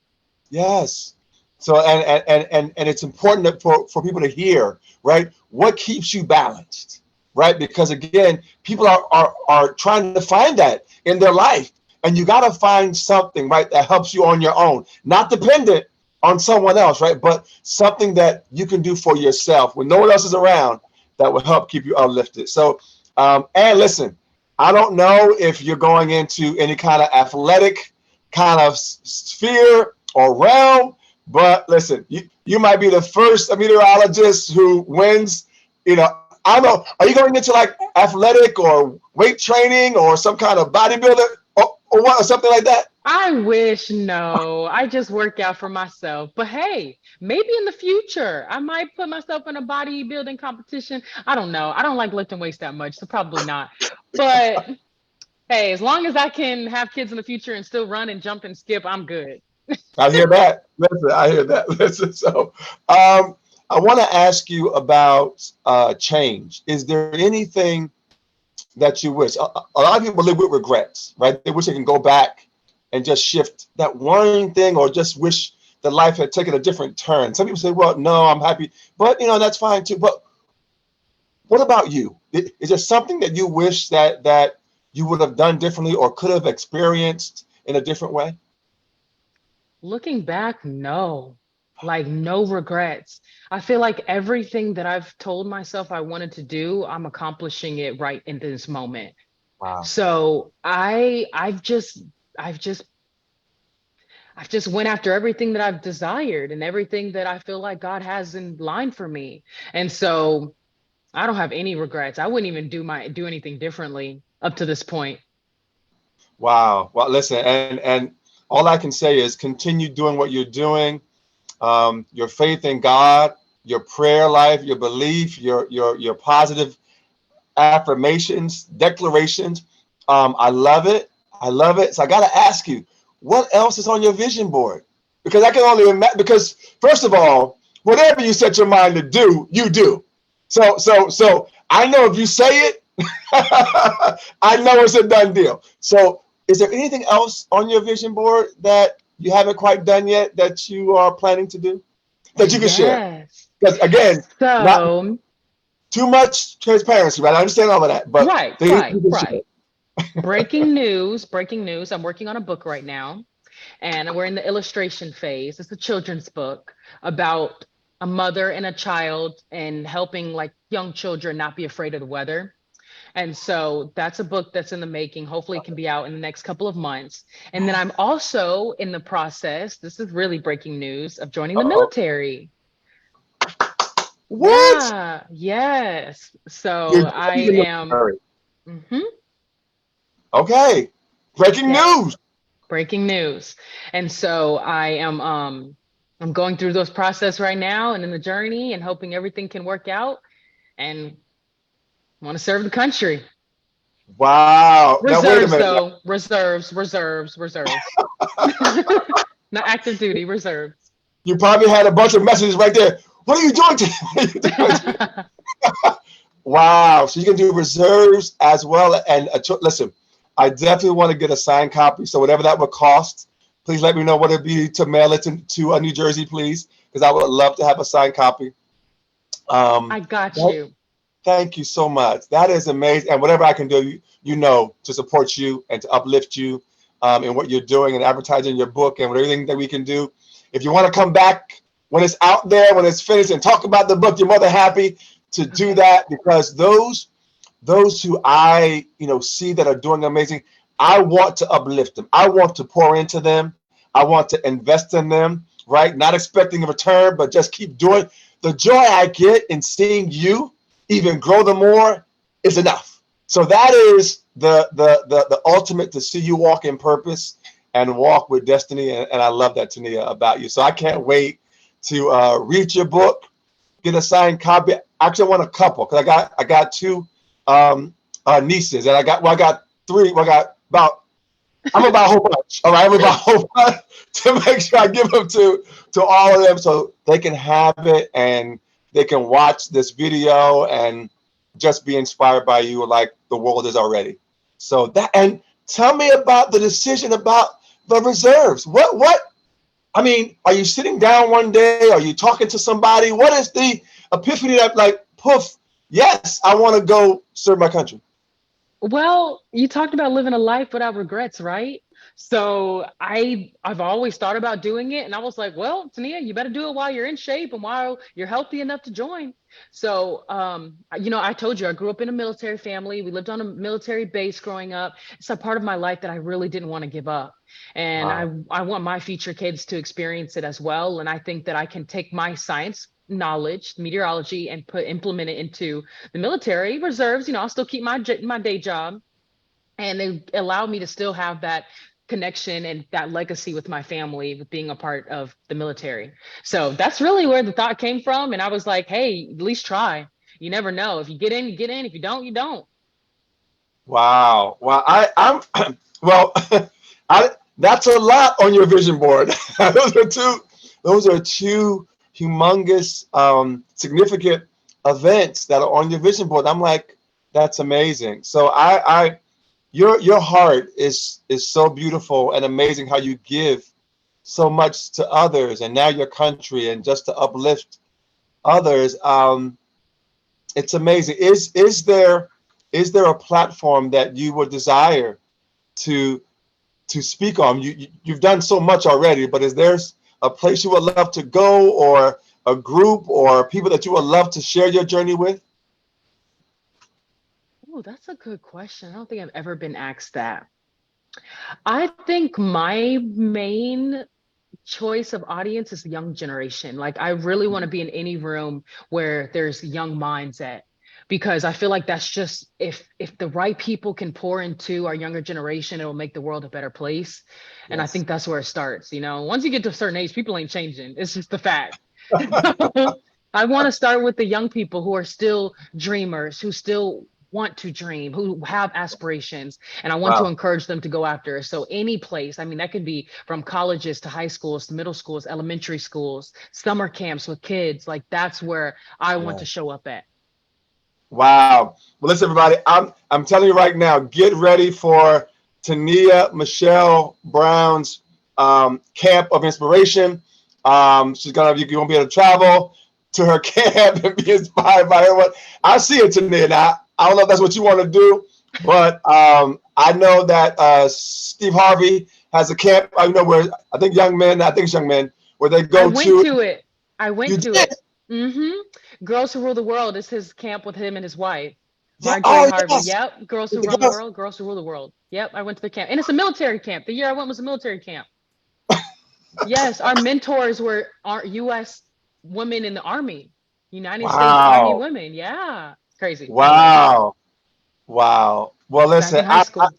Yes. So and it's important for people to hear, right? What keeps you balanced, right? Because again, people are trying to find that in their life, and you got to find something, right, that helps you on your own, not dependent on someone else, right? But something that you can do for yourself when no one else is around that will help keep you uplifted. So, and listen, I don't know if you're going into any kind of athletic kind of sphere or realm. But listen, you might be the first meteorologist who wins. I don't know. Are you going into like athletic or weight training or some kind of bodybuilder or what or something like that? I wish no. I just work out for myself. But hey, maybe in the future I might put myself in a bodybuilding competition. I don't know. I don't like lifting weights that much, so probably not. But hey, as long as I can have kids in the future and still run and jump and skip, I'm good. I hear that. Listen, I hear that. Listen, so I want to ask you about change. Is there anything that you wish? A lot of people live with regrets, right? They wish they can go back and just shift that one thing, or just wish that life had taken a different turn. Some people say, "Well, no, I'm happy," but that's fine too. But what about you? Is there something that you wish that you would have done differently or could have experienced in a different way? Looking back, no. Like no regrets. I feel like everything that I've told myself I wanted to do, I'm accomplishing it right in this moment. Wow. So I've just I've just went after everything that I've desired and everything that I feel like God has in line for me. And so I don't have any regrets. I wouldn't even do anything differently up to this point. Wow. Well, listen, and all I can say is continue doing what you're doing. Your faith in God, your prayer life, your belief, your positive affirmations, declarations. I love it. I love it. So I got to ask you, what else is on your vision board? Because I can only imagine. Because first of all, whatever you set your mind to do, you do. So I know if you say it, I know it's a done deal. So is there anything else on your vision board that you haven't quite done yet that you are planning to do that you can share? Yes. Because again, not So, too much transparency, right? I understand all of that, but right, things right, you can share. right. Breaking news, breaking news. I'm working on a book right now, and we're in the illustration phase. It's a children's book about a mother and a child and helping like young children not be afraid of the weather. And so that's a book that's in the making. Hopefully, it can be out in the next couple of months. And then I'm also in the process, this is really breaking news, of joining the Uh-oh. military. What? Yeah, yes. So You're I joining the am, military. mhm, Okay. Breaking yes, news. breaking news. And so I'm going through those process right now and in the journey and hoping everything can work out and want to serve the country. Wow. Now wait a Reserves, minute. though. Reserves. Not active duty, reserves. You probably had a bunch of messages right there. What are you doing today? What are you doing today? Wow. So you can do reserves as well. And listen, I definitely want to get a signed copy. So whatever that would cost, please let me know what it'd be to mail it to New Jersey, please, because I would love to have a signed copy. I got you. Thank you so much. That is amazing. And whatever I can do, to support you and to uplift you in what you're doing and advertising your book and everything that we can do. If you want to come back when it's out there, when it's finished, and talk about the book, you're more than happy to do that, because those who I see that are doing amazing, I want to uplift them. I want to pour into them. I want to invest in them, right? Not expecting a return, but just keep doing. The joy I get in seeing you even grow the more is enough. So that is the ultimate, to see you walk in purpose and walk with destiny. And I love that, TONIA, about you. So I can't wait to read your book, get a signed copy. Actually, I want a couple, because I got two nieces, and I got three. I'm about a whole bunch. All right, I'm about a whole bunch to make sure I give them to all of them, so they can have it and they can watch this video and just be inspired by you like the world is already. So that, and tell me about the decision about the reserves. What? I mean, are you sitting down one day? Are you talking to somebody? What is the epiphany that, like, poof, yes, I want to go serve my country? Well, you talked about living a life without regrets, right? So I've always thought about doing it, and I was like, well, TONIA, you better do it while you're in shape and while you're healthy enough to join. So I told you I grew up in a military family. We lived on a military base growing up. It's a part of my life that I really didn't want to give up. And Wow. I want my future kids to experience it as well. And I think that I can take my science knowledge, meteorology, and implement it into the military reserves. I'll still keep my day job, and they allow me to still have that connection and that legacy with my family, with being a part of the military. So that's really where the thought came from. And I was like, hey, at least try. You never know. If you get in, you get in. If you don't, you don't. Wow. Well, I'm well. That's a lot on your vision board. Those are two humongous, significant events that are on your vision board. I'm like, that's amazing. So your heart is so beautiful and amazing, how you give so much to others, and now your country, and just to uplift others. It's amazing. Is there a platform that you would desire to speak on? You've done so much already, but is there a place you would love to go, or a group, or people that you would love to share your journey with? Oh, that's a good question. I don't think I've ever been asked that. I think my main choice of audience is the young generation. Like, I really want to be in any room where there's young minds at, because I feel like that's just, if the right people can pour into our younger generation, it'll make the world a better place. And I Yes. think that's where it starts. Once you get to a certain age, people ain't changing. It's just the fact. I want to start with the young people who are still dreamers, who still want to dream, who have aspirations, and I want to Wow. encourage them to go after it. So any place, I mean, that could be from colleges to high schools to middle schools, elementary schools, summer camps with kids. Like, that's where I want Yeah. to show up at. Wow. Well, listen, everybody, I'm telling you right now, get ready for TONIA Michele Brown's camp of inspiration. You're gonna be able to travel to her camp and be inspired by her. I see it, TONIA. Now, I don't know if that's what you want to do, but I know that Steve Harvey has a camp. I know where I think it's young men, where they I go went to. to it. I You went to did? it. Girls Who Rule the World is his camp with him and his wife, Yeah. Marjorie Oh, Harvey. yes. Yep. Girls Who With the Run the girls. World. Girls Who Rule the World. Yep. I went to the camp, and it's a military camp. The year I went was a military camp. Yes, our mentors are U.S. women in the Army, United States Army Wow. women. Yeah, crazy. Wow. Wow. Well, Back listen, in high school.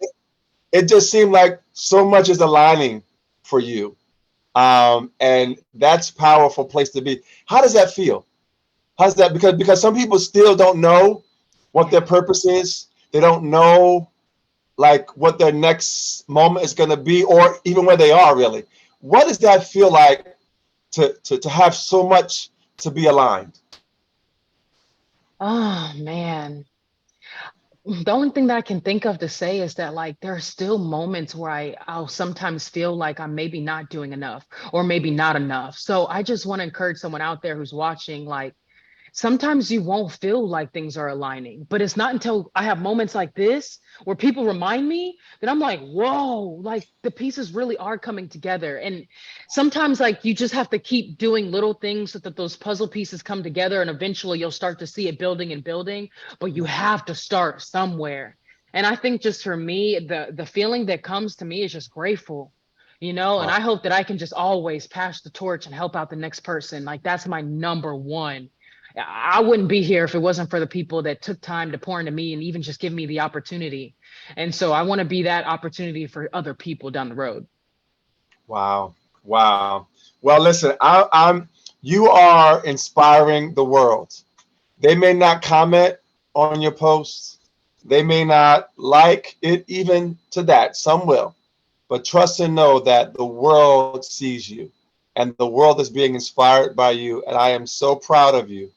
it just seemed like so much is aligning for you. And that's a powerful place to be. How does that feel? How's that? Because some people still don't know what their Yeah. purpose is. They don't know like what their next moment is going to be, or even where they are really. What does that feel like to have so much to be aligned? Oh man. The only thing that I can think of to say is that like there are still moments where I'll sometimes feel like I'm maybe not doing enough or maybe not enough. So I just want to encourage someone out there who's watching, like sometimes you won't feel like things are aligning, but it's not until I have moments like this where people remind me that I'm like, whoa, like the pieces really are coming together. And sometimes like you just have to keep doing little things so that those puzzle pieces come together and eventually you'll start to see it building and building, but you have to start somewhere. And I think just for me, the feeling that comes to me is just grateful, and Wow. I hope that I can just always pass the torch and help out the next person. Like that's my number one. I wouldn't be here if it wasn't for the people that took time to pour into me and even just give me the opportunity. And so I want to be that opportunity for other people down the road. Wow. Wow. Well, listen, you are inspiring the world. They may not comment on your posts. They may not like it even to that. Some will. But trust and know that the world sees you and the world is being inspired by you. And I am so proud of you.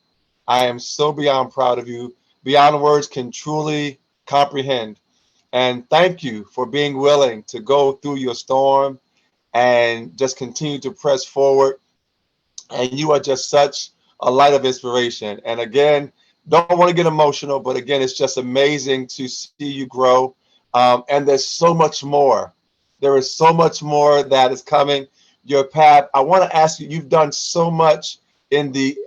I am so beyond proud of you, beyond words can truly comprehend. And thank you for being willing to go through your storm and just continue to press forward. And you are just such a light of inspiration. And again, don't want to get emotional, but again, it's just amazing to see you grow. And there's so much more. There is so much more that is coming your path. I want to ask you, you've done so much in the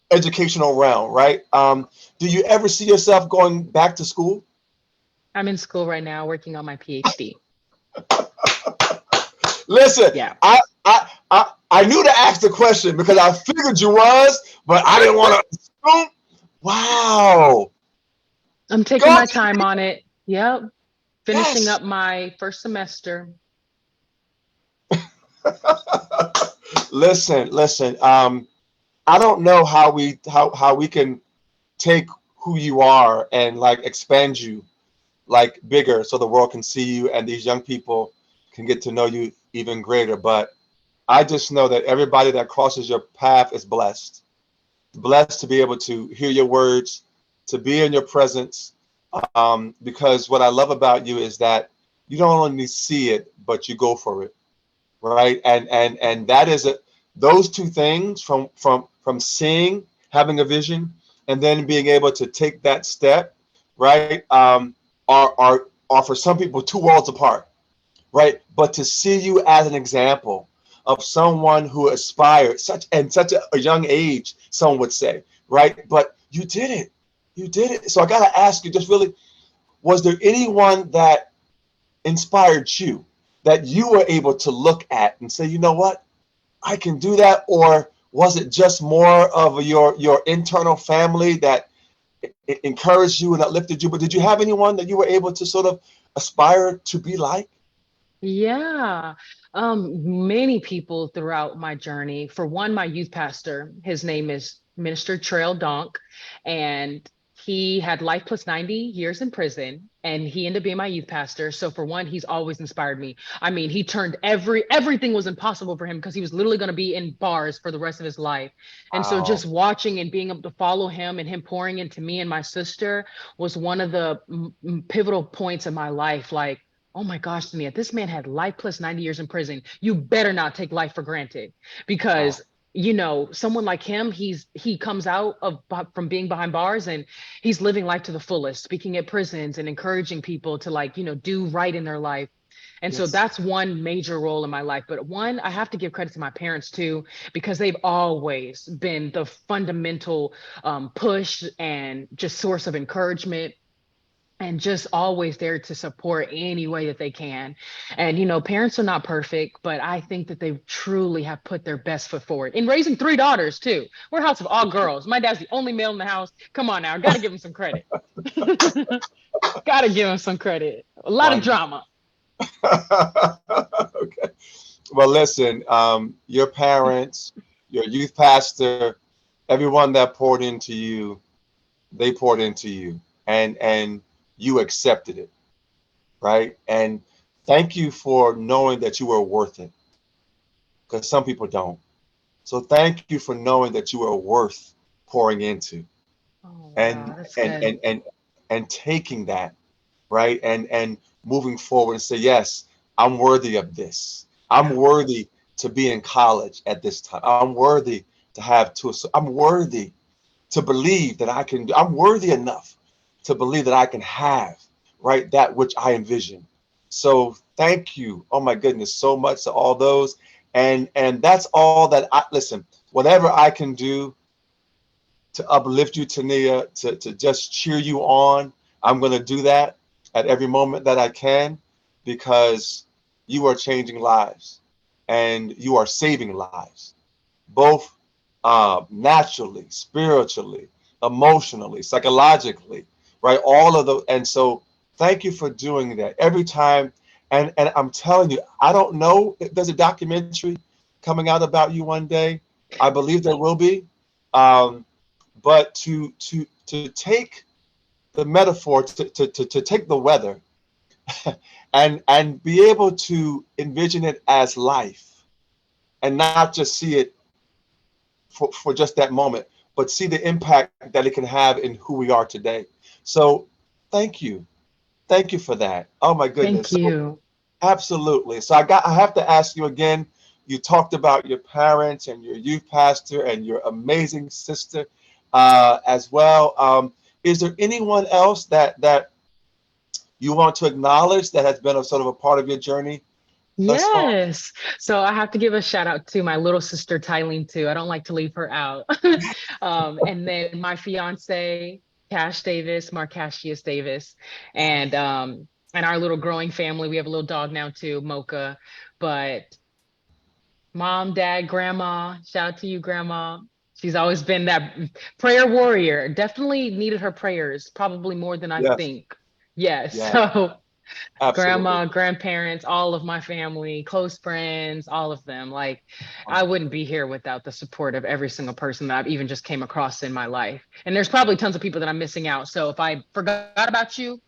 educational realm, right? Do you ever see yourself going back to school? I'm in school right now working on my PhD. Listen, Yeah. I knew to ask the question because I figured you was, but I didn't want to assume. Wow. I'm taking Go. my time on it. Yep. Finishing Yes. up my first semester. Listen. I don't know how we can take who you are and like expand you like bigger so the world can see you and these young people can get to know you even greater. But I just know that everybody that crosses your path is blessed. Blessed to be able to hear your words, to be in your presence. Because what I love about you is that you don't only see it, but you go for it, right? And that is it. Those two things from seeing, having a vision, and then being able to take that step, right? Are for some people two worlds apart, right? But to see you as an example of someone who aspired such a young age, some would say, right? But you did it. You did it. So I gotta ask you, just really, was there anyone that inspired you that you were able to look at and say, you know what, I can do that? Or was it just more of your internal family that it encouraged you and uplifted you? But did you have anyone that you were able to sort of aspire to be like? Yeah. Many people throughout my journey. For one, my youth pastor, his name is Minister Trail Donk, and he had life plus 90 years in prison, and he ended up being my youth pastor. So for one, he's always inspired me. I mean, he turned everything was impossible for him because he was literally going to be in bars for the rest of his life. And so Wow. just watching and being able to follow him and him pouring into me and my sister was one of the pivotal points in my life. Like, oh my gosh, Tania, this man had life plus 90 years in prison. You better not take life for granted Wow. because someone like him, he comes out of from being behind bars and he's living life to the fullest, speaking at prisons and encouraging people to like, do right in their life. And so Yes. that's one major role in my life. But one, I have to give credit to my parents too, because they've always been the fundamental push and just source of encouragement and just always there to support any way that they can. And parents are not perfect, but I think that they truly have put their best foot forward in raising three daughters too. We're a house of all girls. My dad's the only male in the house. Come on now, gotta give him some credit. Gotta give him some credit. A lot of Wonderful. drama. Okay. Well, listen, your parents, your youth pastor, everyone that poured into you, they poured into you, and you accepted it. right? And thank you for knowing that you are worth it, because some people don't. So thank you for knowing that you are worth pouring into, Oh, and wow, that's and good. and and and taking that, right? And moving forward and say, yes, I'm worthy of this. I'm Yeah. worthy to be in college at this time. I'm worthy to have two. I'm worthy to believe that I can. I'm worthy enough to believe that I can have, right, that which I envision. So thank you. Oh my goodness, so much to all those. And that's all that I listen, whatever I can do to uplift you, Tania, to just cheer you on. I'm going to do that at every moment that I can, because you are changing lives and you are saving lives, both naturally, spiritually, emotionally, psychologically, right? All of those. And so thank you for doing that every time. And I'm telling you, I don't know if there's a documentary coming out about you one day. I believe there will be. Um, but to take the metaphor, to take the weather and be able to envision it as life, and not just see it for just that moment, but see the impact that it can have in who we are today. So thank you. Thank you for that. Oh my goodness. Thank So you. absolutely. So I have to ask you again. You talked about your parents and your youth pastor and your amazing sister as well. Is there anyone else that you want to acknowledge that has been a sort of a part of your journey thus far? Yes. So I have to give a shout out to my little sister Tylene too. I don't like to leave her out. And then my fiance, Cash Davis, Marcasius Davis, and our little growing family. We have a little dog now too, Mocha. But mom, dad, grandma, shout out to you, grandma. She's always been that prayer warrior. Definitely needed her prayers, probably more than I Yes. think. Yes. Yeah. So Absolutely. grandma, grandparents, all of my family, close friends, all of them. Like I Wow. wouldn't be here without the support of every single person that I've even just came across in my life. And there's probably tons of people that I'm missing out. So if I forgot about you,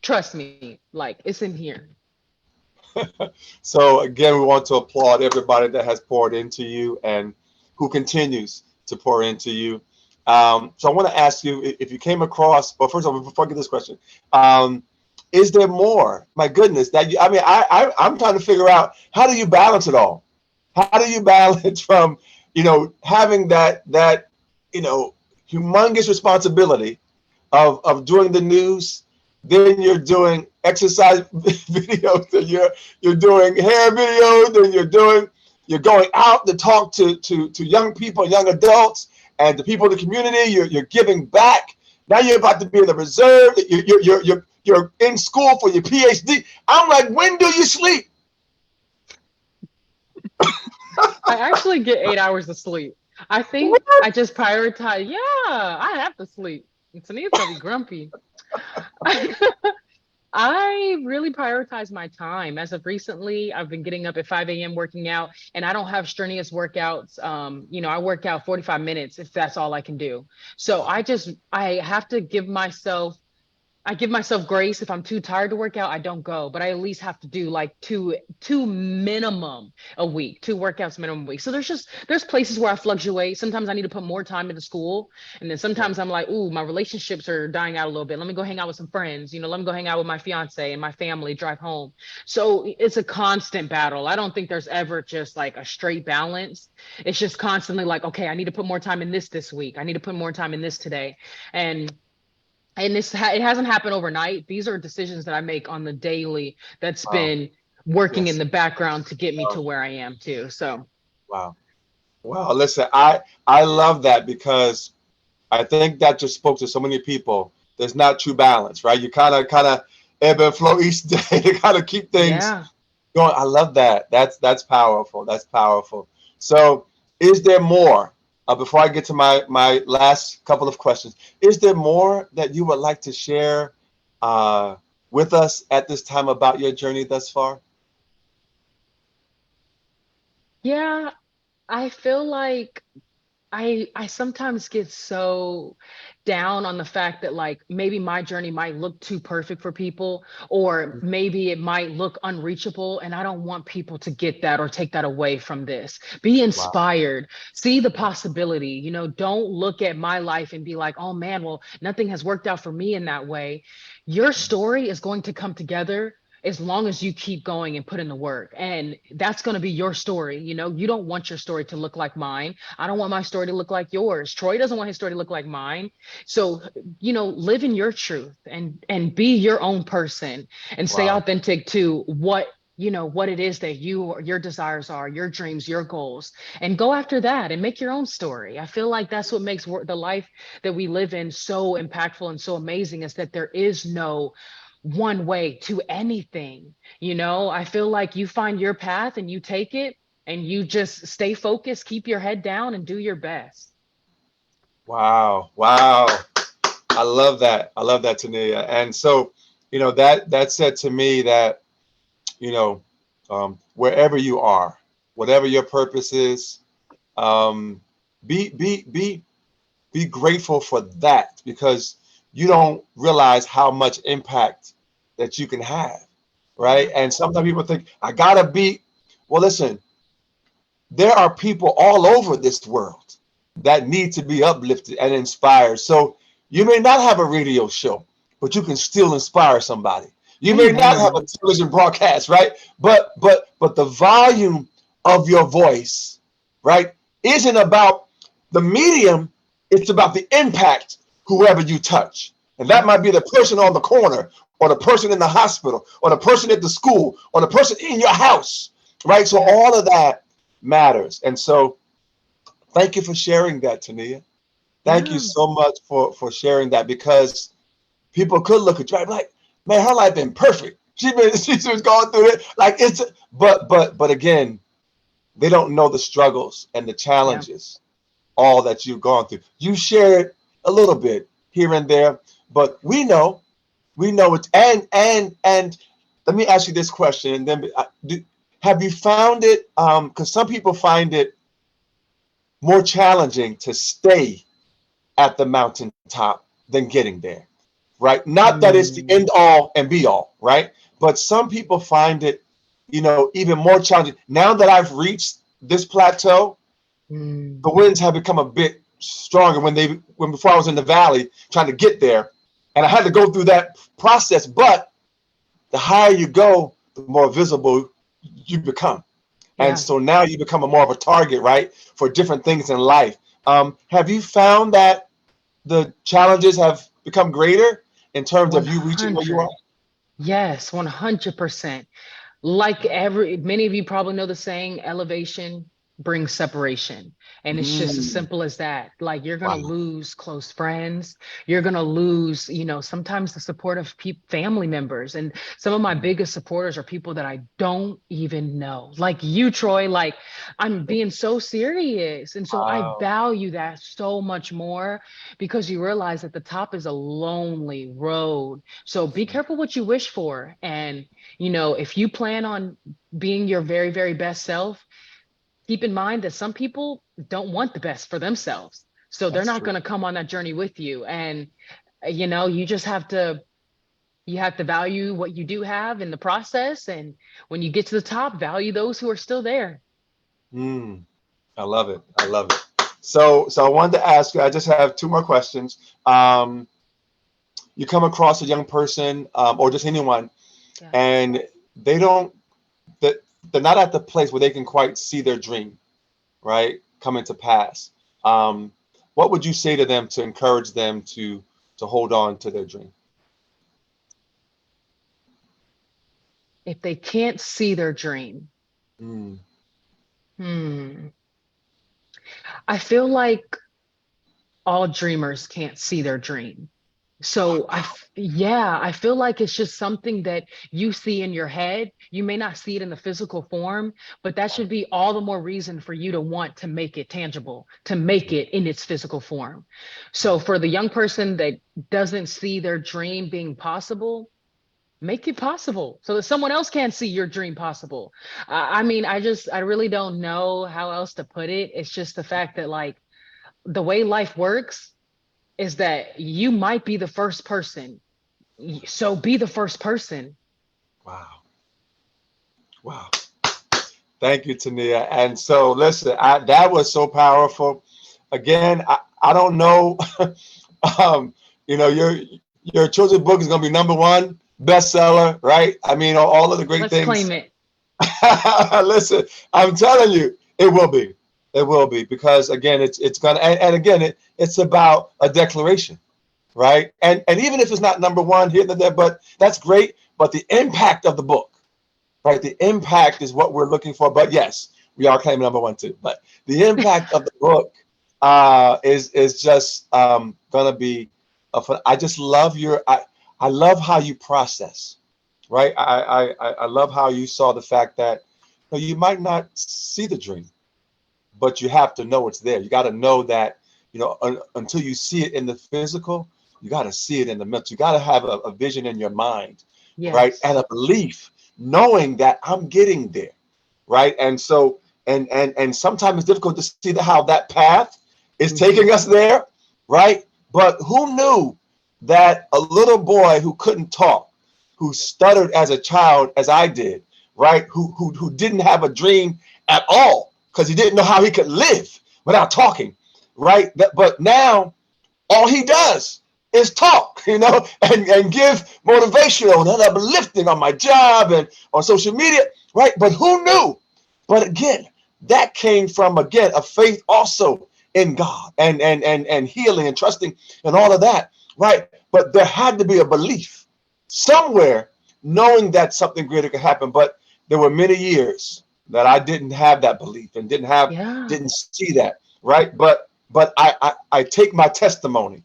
trust me, like it's in here. So again, we want to applaud everybody that has poured into you and who continues to pour into you. So I want to ask you if you came across, well, first of all, before I get this question, is there more? My goodness, that you, I mean, I'm trying to figure out, how do you balance it all? How do you balance from, having that, you know, humongous responsibility of doing the news, then you're doing exercise videos, and you're doing hair videos, and you're going out to talk to young people, young adults, and the people in the community. You're giving back. Now you're about to be in the reserve. You're in school for your PhD. I'm like, when do you sleep? I actually get 8 hours of sleep. I think I just prioritize. Yeah, I have to sleep. Tania's gonna be grumpy. I really prioritize my time. As of recently, I've been getting up at 5 a.m. working out, and I don't have strenuous workouts. I work out 45 minutes if that's all I can do. So I have to give myself I give myself grace. If I'm too tired to work out, I don't go. But I at least have to do like two minimum a week, two workouts minimum a week. So there's places where I fluctuate. Sometimes I need to put more time into school. And then Right. sometimes I'm like, ooh, my relationships are dying out a little bit. Let me go hang out with some friends. Let me go hang out with my fiance and my family, drive home. So it's a constant battle. I don't think there's ever just like a straight balance. It's just constantly like, okay, I need to put more time in this week. I need to put more time in this today. And it hasn't happened overnight. These are decisions that I make on the daily that's Wow. been working in Yes. the background to get me Wow. to where I am too. So Wow. Wow. Listen, I love that, because I think that just spoke to so many people. There's not true balance, right? You kind of ebb and flow each day to kind of keep things yeah. going. I love that. That's powerful. That's powerful. So, is there more? Before I get to my last couple of questions, is there more that you would like to share uh, with us at this time about your journey thus far? Yeah. I feel like I sometimes get so down on the fact that like maybe my journey might look too perfect for people, or maybe it might look unreachable, and I don't want people to get that or take that away from this. Be Wow. inspired, see the possibility, you know, don't look at my life and be like, oh man, well, nothing has worked out for me in that way. Your story is going to come together as long as you keep going and put in the work. And that's going to be your story. You know, you don't want your story to look like mine. I don't want my story to look like yours. Troy doesn't want his story to look like mine. So, you know, live in your truth and be your own person and stay Wow. authentic to what, you know, what it is that your desires are, your dreams, your goals, and go after that and make your own story. I feel like that's what makes the life that we live in so impactful and so amazing, is that there is no one way to anything. You know, I feel like you find your path and you take it and you just stay focused, keep your head down and do your best. Wow. Wow. I love that. I love that, Tania. And so, that said to me that, you know, wherever you are, whatever your purpose is, um, be grateful for that, because you don't realize how much impact that you can have, right? Yeah. And sometimes people think, I gotta be, well, listen, there are people all over this world that need to be uplifted and inspired. So you may not have a radio show, but you can still inspire somebody. You may not have a Amen. television broadcast, right? But the volume of your voice, right, isn't about the medium, it's about the impact whoever you touch. And that Yep. might be the person on the corner, or the person in the hospital, or the person at the school, or the person in your house, right? So Yeah. all of that matters. And so thank you for sharing that, Tania. Thank you Yeah. so much for sharing that, because people could look at you like, man, her life been perfect. She's been going through it. Like it's but again, they don't know the struggles and the Yeah. challenges, all that you've gone through. You shared a little bit here and there, but we know it. And let me ask you this question, and then have you found it? Because some people find it more challenging to stay at the mountaintop than getting there, right? Not that it's the Mm, end all and be all, right? But some people find it, even more challenging. Now that I've reached this plateau, the mm. winds have become a bit stronger. When before I was in the valley trying to get there, and I had to go through that process. But the higher you go, the more visible you become. And Yeah. so now you become a more of a target, right, for different things in life. Have you found that the challenges have become greater in terms of you reaching where you are? 100. Yes, 100%. Like many of you probably know the saying, elevation brings separation. And it's just as Mm, simple as that. Like you're going to wow. lose close friends. You're going to lose, you know, sometimes the support of family members. And some of my biggest supporters are people that I don't even know. Like you, Troy, like I'm being so serious. And so I Wow. value that so much more, because you realize that the top is a lonely road. So be careful what you wish for. And you know, if you plan on being your very, very best self, keep in mind that some people don't want the best for themselves. So they're That's not true. going to come on that journey with you. And, you know, you have to value what you do have in the process. And when you get to the top, value those who are still there. Mm, I love it. I love it. So I wanted to ask you, I just have two more questions. You come across a young person, or just anyone, Yeah. and they don't, that they're not at the place where they can quite see their dream, right, coming to pass. Um, what would you say to them to encourage them to hold on to their dream? If they can't see their dream, Mm, hmm, I feel like all dreamers can't see their dream. So yeah, I feel like it's just something that you see in your head. You may not see it in the physical form, but that should be all the more reason for you to want to make it tangible, to make it in its physical form. So for the young person that doesn't see their dream being possible, make it possible so that someone else can see your dream possible. I mean, I really don't know how else to put it. It's just the fact that like the way life works is that you might be the first person. So be the first person. Wow. Wow. Thank you, Tonia. And so, listen, that was so powerful. Again, I don't know. You know, your children's book is going to be #1 bestseller, right? I mean, all of the great Let's things. claim it. Listen, I'm telling you, it will be. It will be, because again, it's gonna, and again, it's about a declaration, right? And even if it's not #1 here and there, but that's great. But the impact of the book, right? The impact is what we're looking for. But yes, we are claiming #1 too. But the impact of the book is just gonna be. I just love I love how you process, right? I love how you saw the fact that, you know, you might not see the dream, but you have to know it's there. You got to know that, you know, until you see it in the physical, you got to see it in the mental. You got to have a vision in your mind, right? Yes. And a belief, knowing that I'm getting there, right? And so, and sometimes it's difficult to see how that path is taking us there, right? But who knew that a little boy who couldn't talk, who stuttered as a child, as I did, right? Who didn't have a dream at all, because he didn't know how he could live without talking, right? But now all he does is talk, you know, and give motivational and uplifting on my job and on social media, right? But who knew? But again, that came from, again, a faith also in God and healing and trusting and all of that, right? But there had to be a belief somewhere, knowing that something greater could happen. But there were many years that I didn't have that belief and didn't see that, right? But I take my testimony,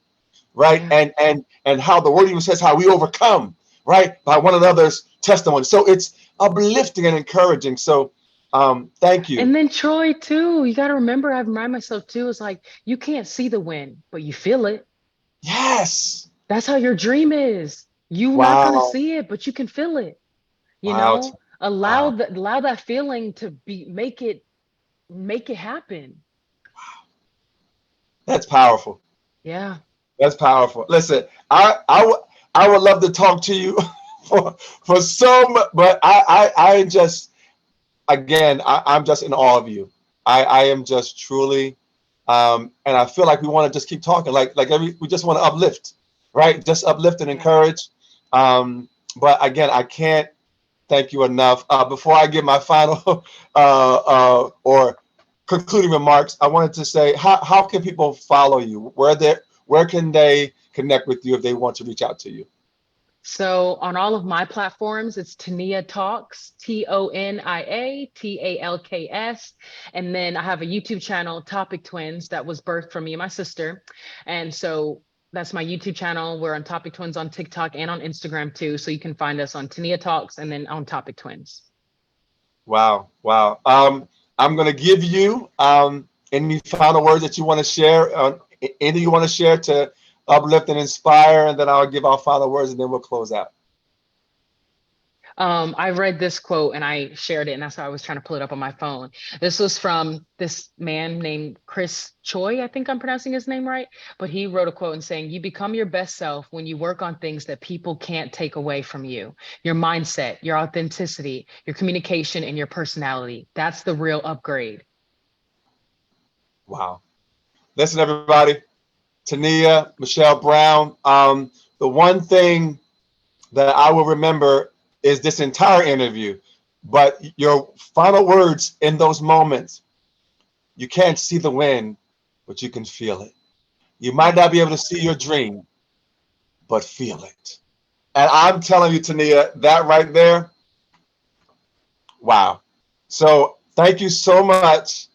right? And how the word even says how we overcome, right? By one another's testimony. So it's uplifting and encouraging. So thank you. And then Troy too, you got to remember, I remind myself too, it's like you can't see the win, but you feel it. Yes. That's how your dream is. You're not going to Wow. see it, but you can feel it. You Wow. know, allow Wow. that feeling to make it happen. That's powerful. Yeah. That's powerful. Listen, I would love to talk to you for so much, but I just, again, I'm just in awe of you. I am just truly, and I feel like we want to just keep talking, we just want to uplift, right? Just uplift and encourage. But again, I can't thank you enough. Before I give my final or concluding remarks, I wanted to say, how can people follow you? Where can they connect with you if they want to reach out to you? So on all of my platforms, it's Tonia Talks, TONIA TALKS. And then I have a YouTube channel, Topic Twins, that was birthed from me and my sister. And so that's my YouTube channel. We're on Topic Twins on TikTok and on Instagram too. So you can find us on Tonia Talks and then on Topic Twins. Wow. Wow. I'm going to give you any final words that you want to share, anything you want to share to uplift and inspire, and then I'll give our final words and then we'll close out. I read this quote and I shared it, and that's why I was trying to pull it up on my phone. This was from this man named Chris Choi. I think I'm pronouncing his name right, but he wrote a quote and saying, "You become your best self when you work on things that people can't take away from you. Your mindset, your authenticity, your communication, and your personality. That's the real upgrade." Wow. Listen, everybody, Tonia, Michele Brown, the one thing that I will remember is this entire interview, but your final words in those moments: you can't see the wind, but you can feel it. You might not be able to see your dream, but feel it. And I'm telling you, Tonia, that right there, wow. So thank you so much.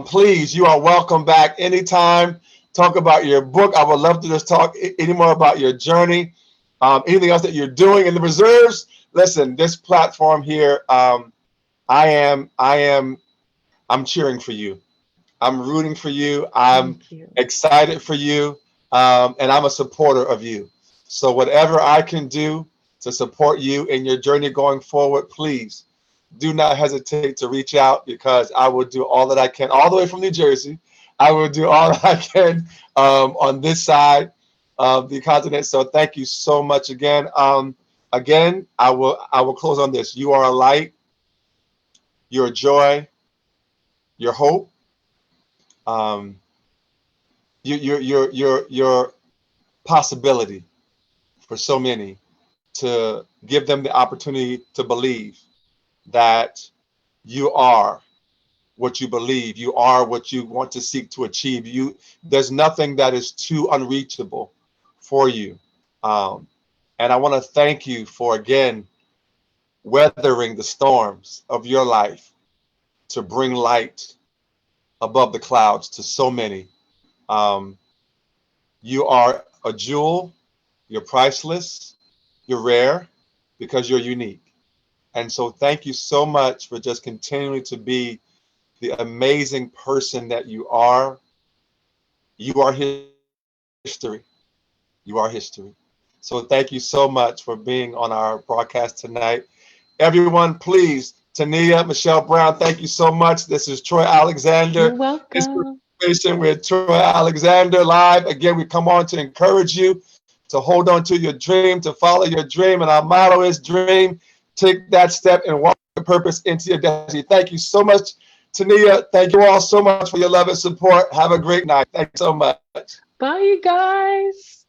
Please, you are welcome back anytime. Talk about your book. I would love to just talk any more about your journey. Anything else that you're doing in the reserves. Listen, this platform here, I'm cheering for you. I'm rooting for you. I'm excited for you. And I'm a supporter of you. So whatever I can do to support you in your journey going forward, please do not hesitate to reach out, because I will do all that I can, all the way from New Jersey. I will do all I can on this side of the continent. So thank you so much again. Again, I will close on this. You are a light, you're a joy, your hope. Um, your possibility for so many to give them the opportunity to believe that you are what you believe, you are what you want to seek to achieve. There's nothing that is too unreachable for you. And I want to thank you for again weathering the storms of your life to bring light above the clouds to so many. Um, you are a jewel, you're priceless, you're rare because you're unique. And so thank you so much for just continuing to be the amazing person that you are. You are history. You are history. So thank you so much for being on our broadcast tonight. Everyone, please, Tania, Michelle Brown, thank you so much. This is Troy Alexander. You're welcome. Inspiration with Troy Alexander live. Again, we come on to encourage you to hold on to your dream, to follow your dream. And our motto is dream, take that step and walk the purpose into your destiny. Thank you so much, Tania. Thank you all so much for your love and support. Have a great night. Thanks so much. Bye, you guys.